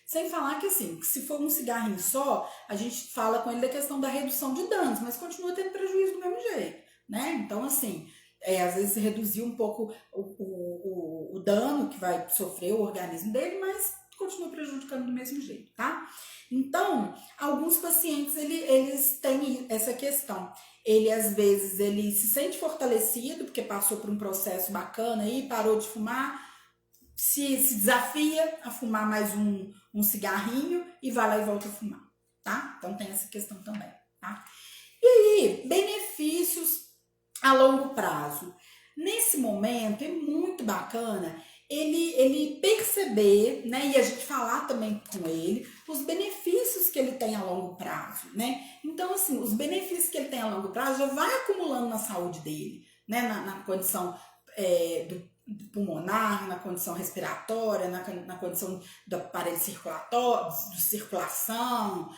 [SPEAKER 1] sem falar que assim, se for um cigarrinho só, a gente fala com ele da questão da redução de danos, mas continua tendo prejuízo do mesmo jeito, né? Então assim, às vezes reduzir um pouco o dano que vai sofrer o organismo dele, mas continua prejudicando do mesmo jeito, tá? Então, alguns pacientes, eles têm essa questão. Ele, às vezes, ele se sente fortalecido, porque passou por um processo bacana aí, parou de fumar, se desafia a fumar mais um cigarrinho e vai lá e volta a fumar, tá? Então, tem essa questão também, tá? E aí, benefícios a longo prazo. Nesse momento, é muito bacana ele perceber, né, e a gente falar também com ele, os benefícios que ele tem a longo prazo, né? Então, assim, os benefícios que ele tem a longo prazo já vai acumulando na saúde dele, né, na condição do pulmonar, na condição respiratória, na condição do aparelho circulatório, de circulação,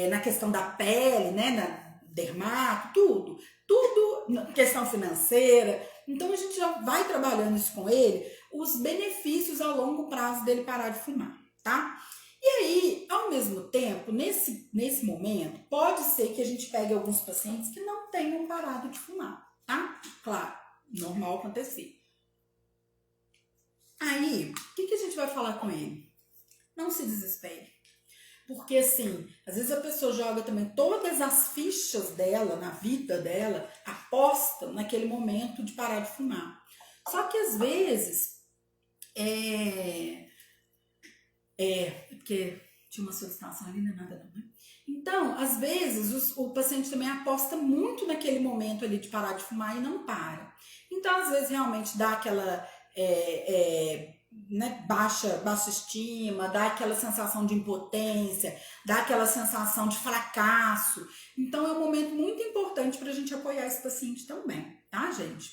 [SPEAKER 1] na questão da pele, né, na dermato, tudo, questão financeira. Então a gente já vai trabalhando isso com ele, os benefícios a longo prazo dele parar de fumar, tá? E aí, ao mesmo tempo, nesse momento, pode ser que a gente pegue alguns pacientes que não tenham parado de fumar, tá? Claro, normal acontecer. Aí, o que a gente vai falar com ele? Não se desespere. Porque, assim, às vezes a pessoa joga também todas as fichas dela, na vida dela, aposta naquele momento de parar de fumar. Só que, às vezes, porque tinha uma solicitação ali, não é nada não, né? Então, às vezes, o paciente também aposta muito naquele momento ali de parar de fumar e não para. Então, às vezes, realmente dá aquela... né, baixa estima, dá aquela sensação de impotência, dá aquela sensação de fracasso. Então é um momento muito importante para a gente apoiar esse paciente também, tá, gente?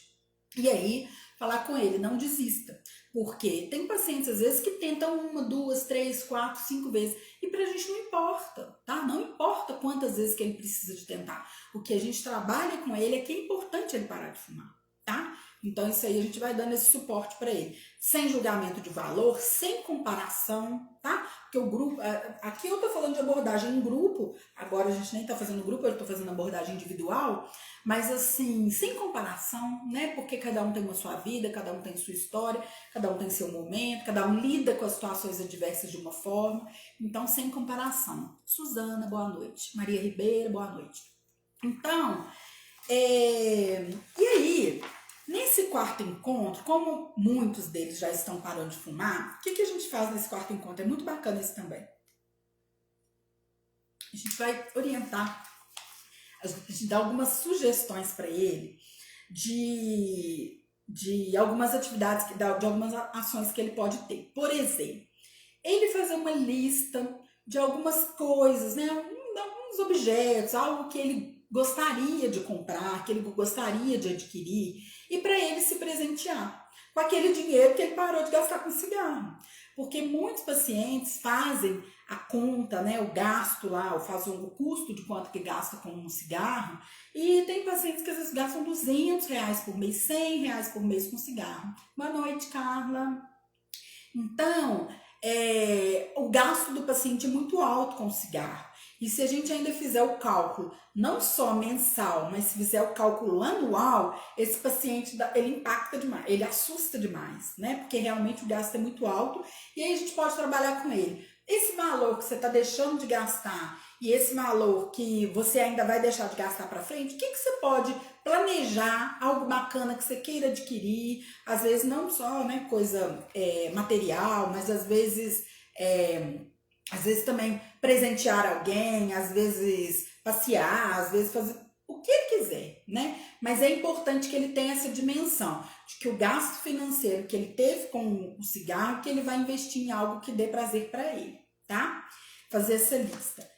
[SPEAKER 1] E aí, falar com ele, não desista, porque tem pacientes às vezes que tentam 1, 2, 3, 4, 5 vezes, e pra gente não importa, tá? Não importa quantas vezes que ele precisa de tentar. O que a gente trabalha com ele é que é importante ele parar de fumar, tá? Então, isso aí a gente vai dando esse suporte para ele. Sem julgamento de valor, sem comparação, tá? Porque o grupo... Aqui eu tô falando de abordagem em grupo. Agora a gente nem tá fazendo grupo, eu tô fazendo abordagem individual. Mas, assim, sem comparação, né? Porque cada um tem uma sua vida, cada um tem sua história, cada um tem seu momento, cada um lida com as situações adversas de uma forma. Então, sem comparação. Suzana, boa noite. Maria Ribeiro, boa noite. Então, e aí... Nesse quarto encontro, como muitos deles já estão parando de fumar, o que a gente faz nesse quarto encontro? É muito bacana isso também. A gente vai orientar, a gente dá algumas sugestões para ele de algumas atividades, de algumas ações que ele pode ter. Por exemplo, ele fazer uma lista de algumas coisas, né? Alguns objetos, algo que ele gostaria de comprar, que ele gostaria de adquirir, e para ele se presentear com aquele dinheiro que ele parou de gastar com cigarro. Porque muitos pacientes fazem a conta, né, o gasto lá, fazem o custo de quanto que gasta com um cigarro, e tem pacientes que às vezes gastam R$ 200 por mês, R$ 100 por mês com cigarro. Boa noite, Carla. Então, o gasto do paciente é muito alto com o cigarro. E se a gente ainda fizer o cálculo, não só mensal, mas se fizer o cálculo anual, esse paciente, ele impacta demais, ele assusta demais, né? Porque realmente o gasto é muito alto e aí a gente pode trabalhar com ele. Esse valor que você está deixando de gastar e esse valor que você ainda vai deixar de gastar para frente, o que você pode planejar, algo bacana que você queira adquirir, às vezes não só, né, coisa material, mas às vezes também presentear alguém, às vezes passear, às vezes fazer o que ele quiser, né? Mas é importante que ele tenha essa dimensão de que o gasto financeiro que ele teve com o cigarro, que ele vai investir em algo que dê prazer para ele, tá? Fazer essa lista.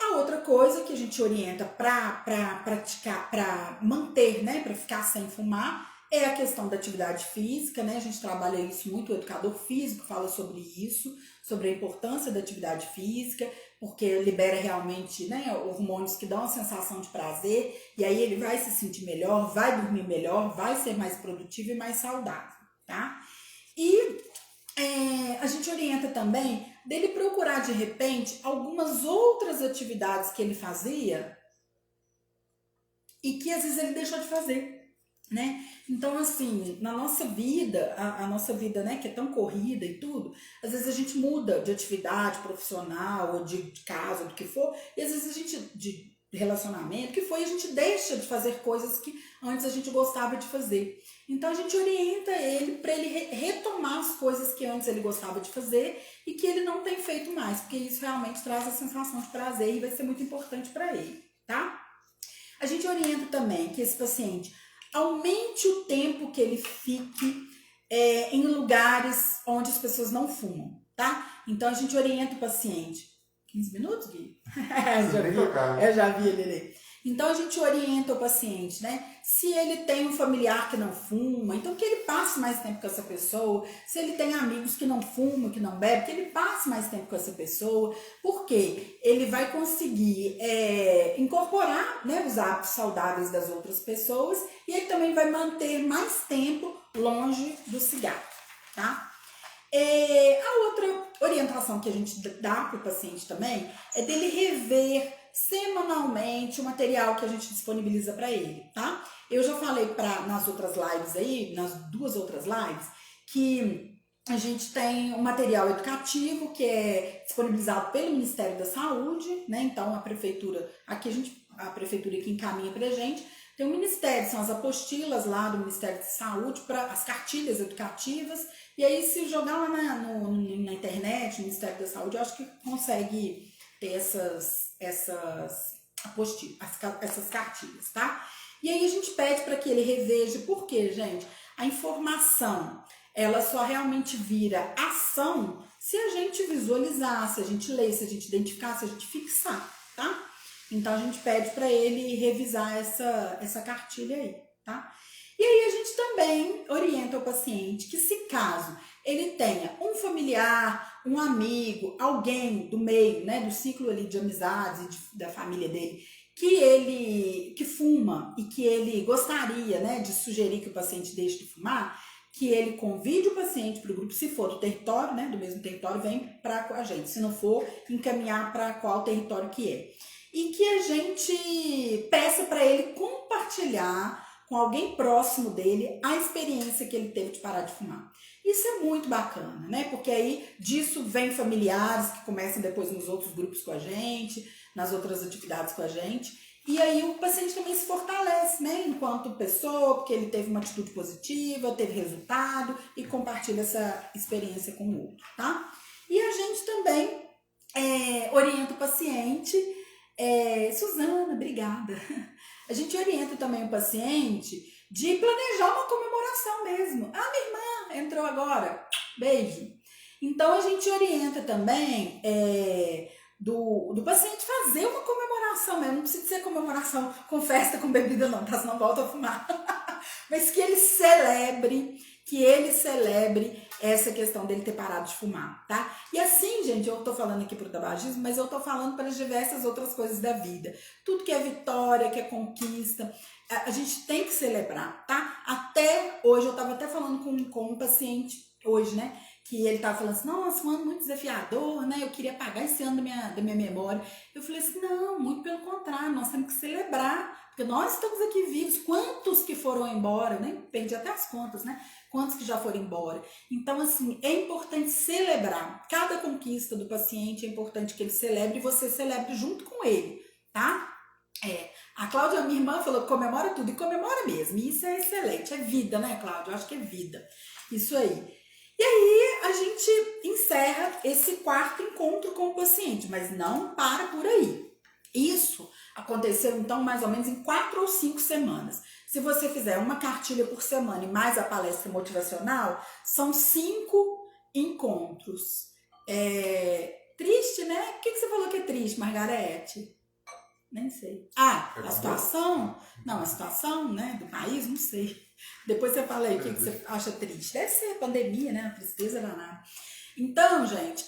[SPEAKER 1] A outra coisa que a gente orienta para praticar, para manter, né, para ficar sem fumar, é a questão da atividade física, né? A gente trabalha isso muito, o educador físico fala sobre isso, sobre a importância da atividade física, porque libera realmente, né, hormônios que dão a sensação de prazer, e aí ele vai se sentir melhor, vai dormir melhor, vai ser mais produtivo e mais saudável, tá? E a gente orienta também dele procurar, de repente, algumas outras atividades que ele fazia e que às vezes ele deixou de fazer, né? Então, assim, na nossa vida, a nossa vida, né, que é tão corrida e tudo, às vezes a gente muda de atividade profissional, ou de casa, do que for, e às vezes a gente, de relacionamento, que foi, a gente deixa de fazer coisas que antes a gente gostava de fazer. Então, a gente orienta ele para ele retomar as coisas que antes ele gostava de fazer e que ele não tem feito mais, porque isso realmente traz a sensação de prazer e vai ser muito importante para ele, tá? A gente orienta também que esse paciente aumente o tempo que ele fique em lugares onde as pessoas não fumam, tá? Então, a gente orienta o paciente. 15 minutos, Gui? Eu já vi ele ali. Então, a gente orienta o paciente, né? Se ele tem um familiar que não fuma, então que ele passe mais tempo com essa pessoa. Se ele tem amigos que não fumam, que não bebem, que ele passe mais tempo com essa pessoa. Porque ele vai conseguir incorporar, né, os hábitos saudáveis das outras pessoas e ele também vai manter mais tempo longe do cigarro, tá? A outra orientação que a gente dá para o paciente também é dele rever semanalmente o material que a gente disponibiliza para ele, tá? Eu já falei nas outras lives aí, nas 2 outras lives, que a gente tem um material educativo que é disponibilizado pelo Ministério da Saúde, né? Então a prefeitura que encaminha pra gente, tem o Ministério, são as apostilas lá do Ministério da Saúde, para as cartilhas educativas, e aí se jogar lá na internet, no Ministério da Saúde, eu acho que consegue ter essas apostilas, essas cartilhas, tá? E aí a gente pede para que ele reveja, porque, gente, a informação, ela só realmente vira ação se a gente visualizar, se a gente ler, se a gente identificar, se a gente fixar, tá? Então, a gente pede para ele revisar essa cartilha aí, tá? E aí, a gente também orienta o paciente que, se caso ele tenha um familiar, um amigo, alguém do meio, né, do ciclo ali de amizades da família dele, que fuma e que ele gostaria, né, de sugerir que o paciente deixe de fumar, que ele convide o paciente para o grupo, se for do território, né, do mesmo território, vem para a gente. Se não for, encaminhar para qual território que é. E que a gente peça para ele compartilhar com alguém próximo dele a experiência que ele teve de parar de fumar. Isso é muito bacana, né? Porque aí disso vem familiares que começam depois nos outros grupos com a gente, nas outras atividades com a gente. E aí o paciente também se fortalece, né? Enquanto pessoa, porque ele teve uma atitude positiva, teve resultado e compartilha essa experiência com o outro, tá? E a gente também orienta o paciente. Suzana, obrigada. A gente orienta também o paciente de planejar uma comemoração mesmo. Ah, minha irmã entrou agora, beijo. Então a gente orienta também do paciente fazer uma comemoração mesmo. Não precisa ser comemoração com festa, com bebida não, tá? Senão volta a fumar. Mas que ele celebre essa questão dele ter parado de fumar, tá? E assim, gente, eu tô falando aqui pro tabagismo, mas eu tô falando para as diversas outras coisas da vida. Tudo que é vitória, que é conquista, a gente tem que celebrar, tá? Até hoje, eu tava até falando com um paciente hoje, né? Que ele tava falando assim, nossa, um ano muito desafiador, né? Eu queria apagar esse ano da minha memória. Eu falei assim, não, muito pelo contrário, nós temos que celebrar, porque nós estamos aqui vivos. Quantos que foram embora, né? Perdi até as contas, né? Quantos que já foram embora. Então, assim, é importante celebrar. Cada conquista do paciente é importante que ele celebre e você celebre junto com ele, tá? A Cláudia, minha irmã, falou que comemora tudo, e comemora mesmo. E isso é excelente, é vida, né, Cláudia? Eu acho que é vida. Isso aí. E aí, a gente encerra esse quarto encontro com o paciente, mas não para por aí. Isso aconteceu, então, mais ou menos em 4 ou 5 semanas. Se você fizer uma cartilha por semana e mais a palestra motivacional, são 5 encontros. Triste, né? O que você falou que é triste, Margarete? Nem sei. A situação? Não, a situação, né, do país, não sei. Depois você fala aí o que você acha triste. Deve ser a pandemia, né? A tristeza danada. Então, gente,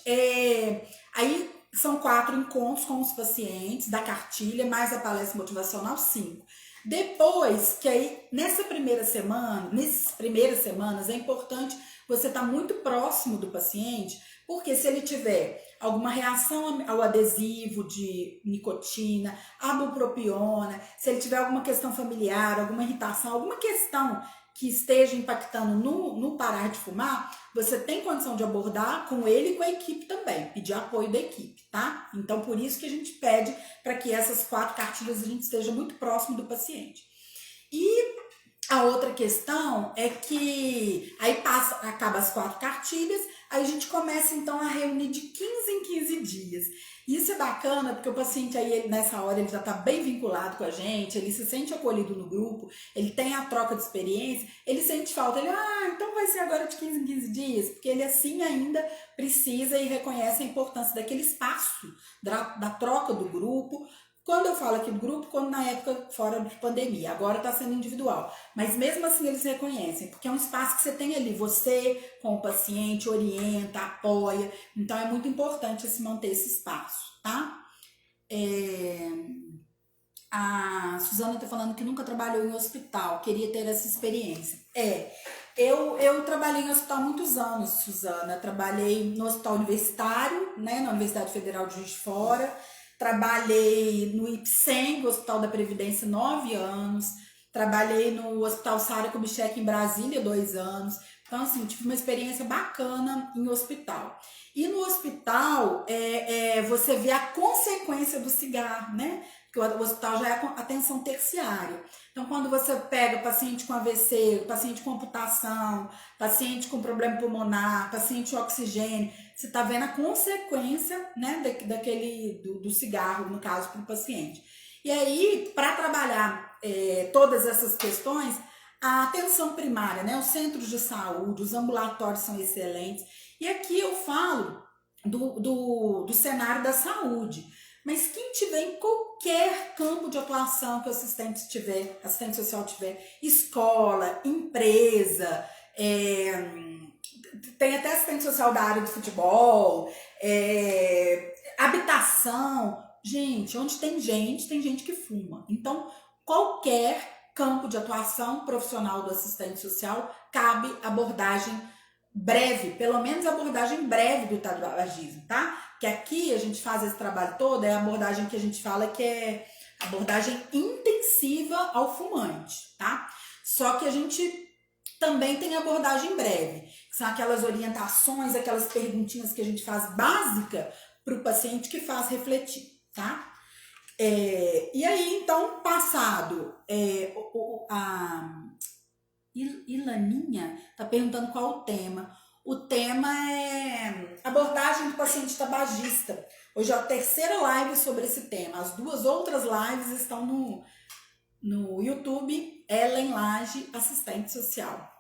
[SPEAKER 1] aí são 4 encontros com os pacientes da cartilha, mais a palestra motivacional, 5. Depois, que aí, nessas primeiras semanas, é importante você estar muito próximo do paciente, porque se ele tiver alguma reação ao adesivo de nicotina, à bupropiona, se ele tiver alguma questão familiar, alguma irritação, alguma questão que esteja impactando no parar de fumar, você tem condição de abordar com ele e com a equipe também, pedir apoio da equipe, tá? Então, por isso que a gente pede para que essas 4 cartilhas a gente esteja muito próximo do paciente. E a outra questão é que aí acaba as 4 cartilhas, aí a gente começa então a reunir de 15 em 15 dias. Isso é bacana porque o paciente aí nessa hora ele já está bem vinculado com a gente, ele se sente acolhido no grupo, ele tem a troca de experiência, ele sente falta, ele, então vai ser agora de 15 em 15 dias, porque ele assim ainda precisa e reconhece a importância daquele espaço, da troca do grupo. Quando eu falo aqui do grupo, quando na época fora de pandemia, agora está sendo individual. Mas mesmo assim eles reconhecem, porque é um espaço que você tem ali, você com o paciente orienta, apoia. Então é muito importante se manter esse espaço, tá? A Suzana está falando que nunca trabalhou em hospital, queria ter essa experiência. Eu trabalhei em hospital há muitos anos, Suzana. Trabalhei no hospital universitário, né, na Universidade Federal de Juiz de Fora. Trabalhei no IPSEM, Hospital da Previdência, 9 anos. Trabalhei no Hospital Sara Kubitschek em Brasília, 2 anos. Então, assim, tive uma experiência bacana em hospital. E no hospital, você vê a consequência do cigarro, né? Porque o hospital já é atenção terciária. Então, quando você pega paciente com AVC, paciente com amputação, paciente com problema pulmonar, paciente com oxigênio, você está vendo a consequência, né, do cigarro, no caso, para o paciente. E aí, para trabalhar todas essas questões, a atenção primária, né, os centros de saúde, os ambulatórios são excelentes. E aqui eu falo do cenário da saúde. Mas quem tiver em qualquer campo de atuação que o assistente social tiver, escola, empresa, tem até assistente social da área de futebol, habitação. Gente, onde tem gente que fuma. Então, qualquer campo de atuação profissional do assistente social cabe abordagem breve, pelo menos abordagem breve do tabagismo, tá? Que aqui a gente faz esse trabalho todo, é a abordagem que a gente fala que é abordagem intensiva ao fumante, tá? Só que a gente também tem abordagem breve, que são aquelas orientações, aquelas perguntinhas que a gente faz básica para o paciente que faz refletir, tá? E aí, então, passado a Ilaninha está perguntando qual o tema. O tema é abordagem do paciente tabagista. Hoje é a 3ª live sobre esse tema. As 2 outras lives estão no YouTube, Ellen Lage, assistente social.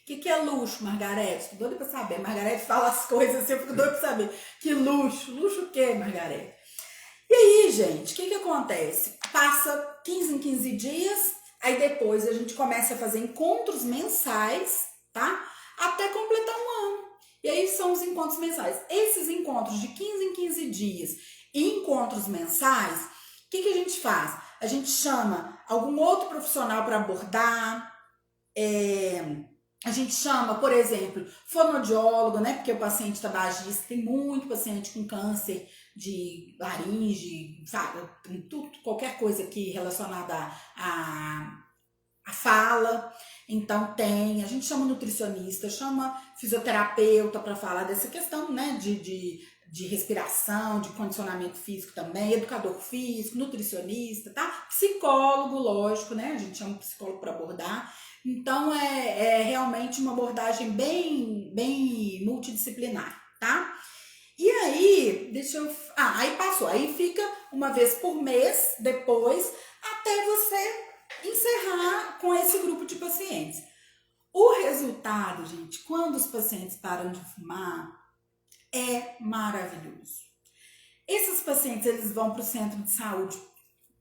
[SPEAKER 1] O que é luxo, Margarete? Tô doida pra saber. Margarete fala as coisas assim, eu fico doida pra saber. Que luxo? Luxo o quê, Margarete? E aí, gente, o que acontece? Passa 15 em 15 dias, aí depois a gente começa a fazer encontros mensais, tá? Até completar um ano. E aí são os encontros mensais. Esses encontros de 15 em 15 dias e encontros mensais, o que a gente faz? A gente chama algum outro profissional para abordar, a gente chama, por exemplo, fonoaudiólogo, né? Porque o paciente tabagista, tem muito paciente com câncer de laringe, sabe? Tudo, qualquer coisa aqui relacionada a fala. Então a gente chama nutricionista, chama fisioterapeuta para falar dessa questão, né, de respiração, de condicionamento físico também, educador físico, nutricionista, tá? Psicólogo, lógico, né? A gente chama psicólogo para abordar. Então é realmente uma abordagem bem multidisciplinar, tá? E aí, aí passou, aí fica uma vez por mês depois, até você encerrar com esse grupo de pacientes. O resultado, gente, quando os pacientes param de fumar, é maravilhoso. Esses pacientes, eles vão para o centro de saúde,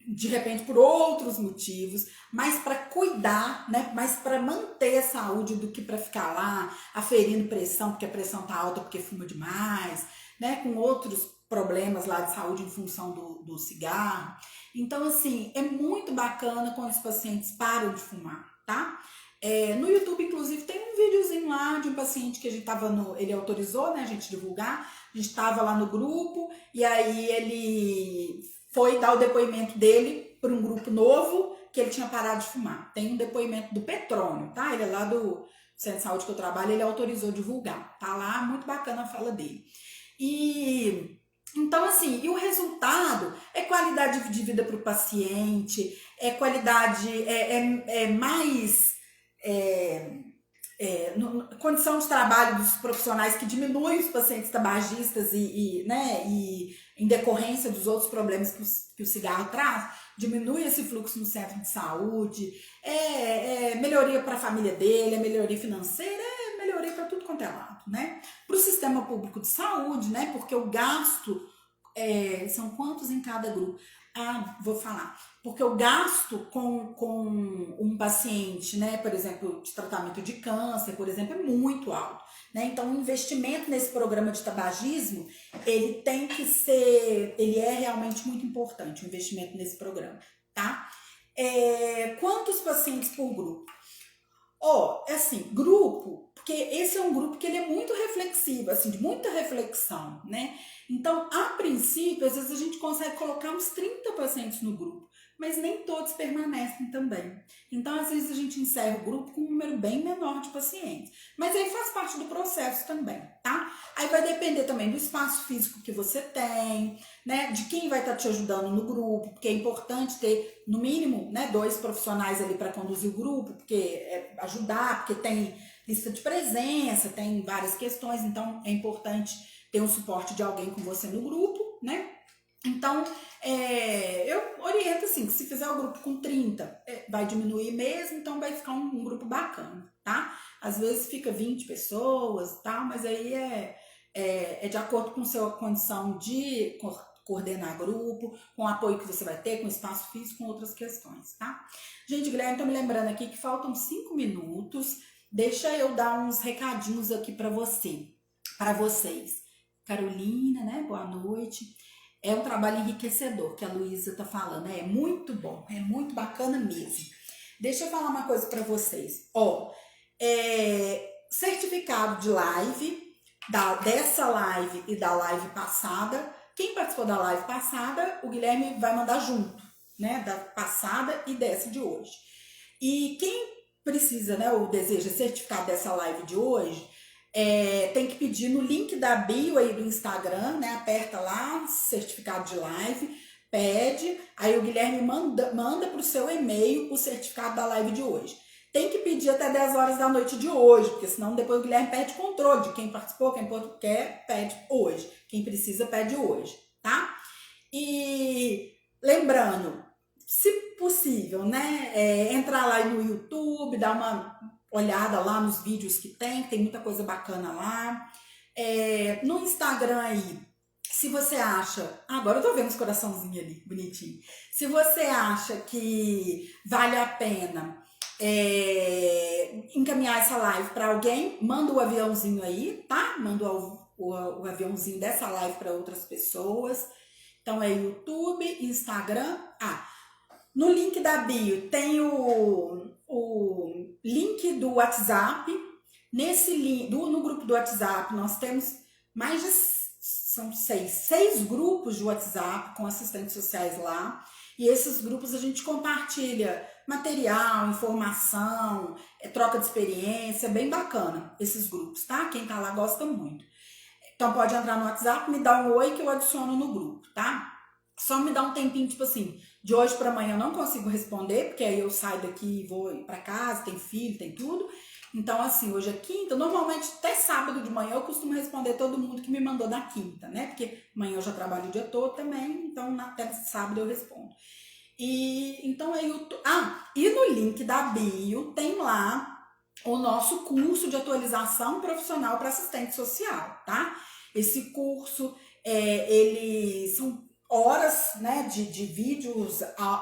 [SPEAKER 1] de repente por outros motivos, mais para cuidar, né? Mais para manter a saúde do que para ficar lá aferindo pressão, porque a pressão tá alta porque fuma demais, né? Com outros problemas lá de saúde em função do cigarro. Então, assim, é muito bacana quando os pacientes param de fumar, tá? No YouTube, inclusive, tem um videozinho lá de um paciente que a gente tava ele autorizou, né, a gente divulgar, a gente tava lá no grupo, e aí ele foi dar o depoimento dele para um grupo novo, que ele tinha parado de fumar. Tem um depoimento do Petrônio, tá? Ele é lá do Centro de Saúde que eu trabalho, ele autorizou divulgar. Tá lá, muito bacana a fala dele. Então, assim, e o resultado é qualidade de vida para o paciente, é qualidade, mais condição de trabalho dos profissionais que diminui os pacientes tabagistas né, e em decorrência dos outros problemas que o cigarro traz, diminui esse fluxo no centro de saúde, melhoria para a família dele, melhoria financeira, melhoria para tudo quanto é lado, né? Para o sistema público de saúde, né? Porque o gasto, são quantos em cada grupo? Vou falar. Porque o gasto com um paciente, né, por exemplo, de tratamento de câncer, por exemplo, é muito alto. Né? Então, o investimento nesse programa de tabagismo, ele é realmente muito importante, o investimento nesse programa, tá? Quantos pacientes por grupo? Assim, grupo, porque esse é um grupo que ele é muito reflexivo, assim, de muita reflexão, né? Então, a princípio, às vezes a gente consegue colocar uns 30 pacientes no grupo, mas nem todos permanecem também. Então, às vezes a gente encerra o grupo com um número bem menor de pacientes. Mas aí faz parte do processo também, tá? Aí vai depender também do espaço físico que você tem, né? De quem vai estar te ajudando no grupo, porque é importante ter, no mínimo, né, 2 profissionais ali para conduzir o grupo, porque ajudar, porque tem lista de presença, tem várias questões, então é importante ter um suporte de alguém com você no grupo, né? Então, eu oriento assim, que se fizer o grupo com 30, vai diminuir mesmo, então vai ficar um grupo bacana, tá? Às vezes fica 20 pessoas, tá? Mas aí é de acordo com sua condição de coordenar grupo, com o apoio que você vai ter, com espaço físico, com outras questões, tá? Gente, Guilherme, tô me lembrando aqui que faltam 5 minutos, deixa eu dar uns recadinhos aqui para vocês. Carolina, né? Boa noite. É um trabalho enriquecedor que a Luísa tá falando, é muito bom, é muito bacana mesmo. Deixa eu falar uma coisa para vocês. Certificado de live, dessa live e da live passada. Quem participou da live passada, o Guilherme vai mandar junto, né? Da passada e dessa de hoje. E quem precisa, né, ou deseja certificado dessa live de hoje, tem que pedir no link da bio aí do Instagram, né? Aperta lá, certificado de live, pede, aí o Guilherme manda para o seu e-mail o certificado da live de hoje. Tem que pedir até 10 horas da noite de hoje, porque senão depois o Guilherme perde controle de quem participou, quem quer, pede hoje. Quem precisa, pede hoje, tá? E lembrando, se possível, né? Entrar lá no YouTube, dar uma olhada lá nos vídeos que tem muita coisa bacana lá. No Instagram aí, Se você acha... Agora eu tô vendo os coraçãozinhos ali, bonitinho. Se você acha que vale a pena encaminhar essa live para alguém, manda o aviãozinho aí, tá? Manda o aviãozinho dessa live para outras pessoas. Então é YouTube, Instagram. No link da bio tem o link do WhatsApp. Nesse link, no grupo do WhatsApp, nós temos mais de seis grupos de WhatsApp com assistentes sociais lá. E esses grupos a gente compartilha material, informação, troca de experiência, bem bacana esses grupos, tá? Quem tá lá gosta muito. Então pode entrar no WhatsApp, me dá um oi que eu adiciono no grupo, tá? Só me dá um tempinho, tipo assim, de hoje para amanhã eu não consigo responder, porque aí eu saio daqui e vou para casa, tem filho, tem tudo. Então, assim, hoje é quinta, normalmente até sábado de manhã eu costumo responder todo mundo que me mandou na quinta, né? Porque amanhã eu já trabalho o dia todo também, então até sábado eu respondo. E então aí e no link da bio tem lá o nosso curso de atualização profissional para assistente social, tá? Esse curso, ele são horas, né, de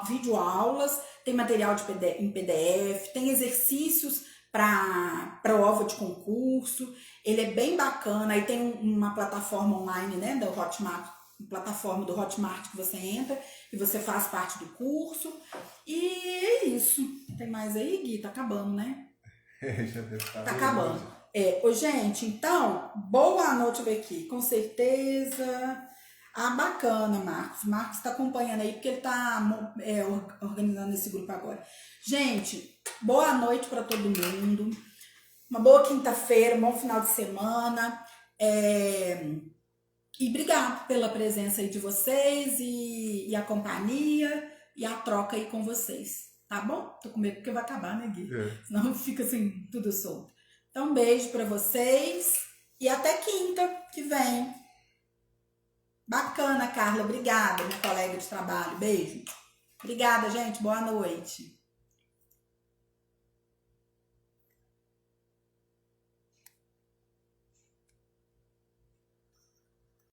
[SPEAKER 1] videoaulas, tem material em PDF, tem exercícios para prova de concurso, ele é bem bacana, aí tem uma plataforma online, né, do Hotmart, plataforma do Hotmart que você entra e você faz parte do curso, e é isso. Tem mais aí, Gui? Tá acabando, né?
[SPEAKER 2] Já deve estar.
[SPEAKER 1] Tá acabando. Gente, então, boa noite, eu ver aqui, com certeza. Bacana, Marcos. Marcos tá acompanhando aí, porque ele tá organizando esse grupo agora. Gente, boa noite para todo mundo. Uma boa quinta-feira, um bom final de semana. E obrigado pela presença aí de vocês e a companhia e a troca aí com vocês. Tá bom? Tô com medo porque vai acabar, né, Gui? Senão fica assim, tudo solto. Então, um beijo para vocês e até quinta que vem. Bacana, Carla. Obrigada, minha colega de trabalho. Beijo. Obrigada, gente. Boa noite.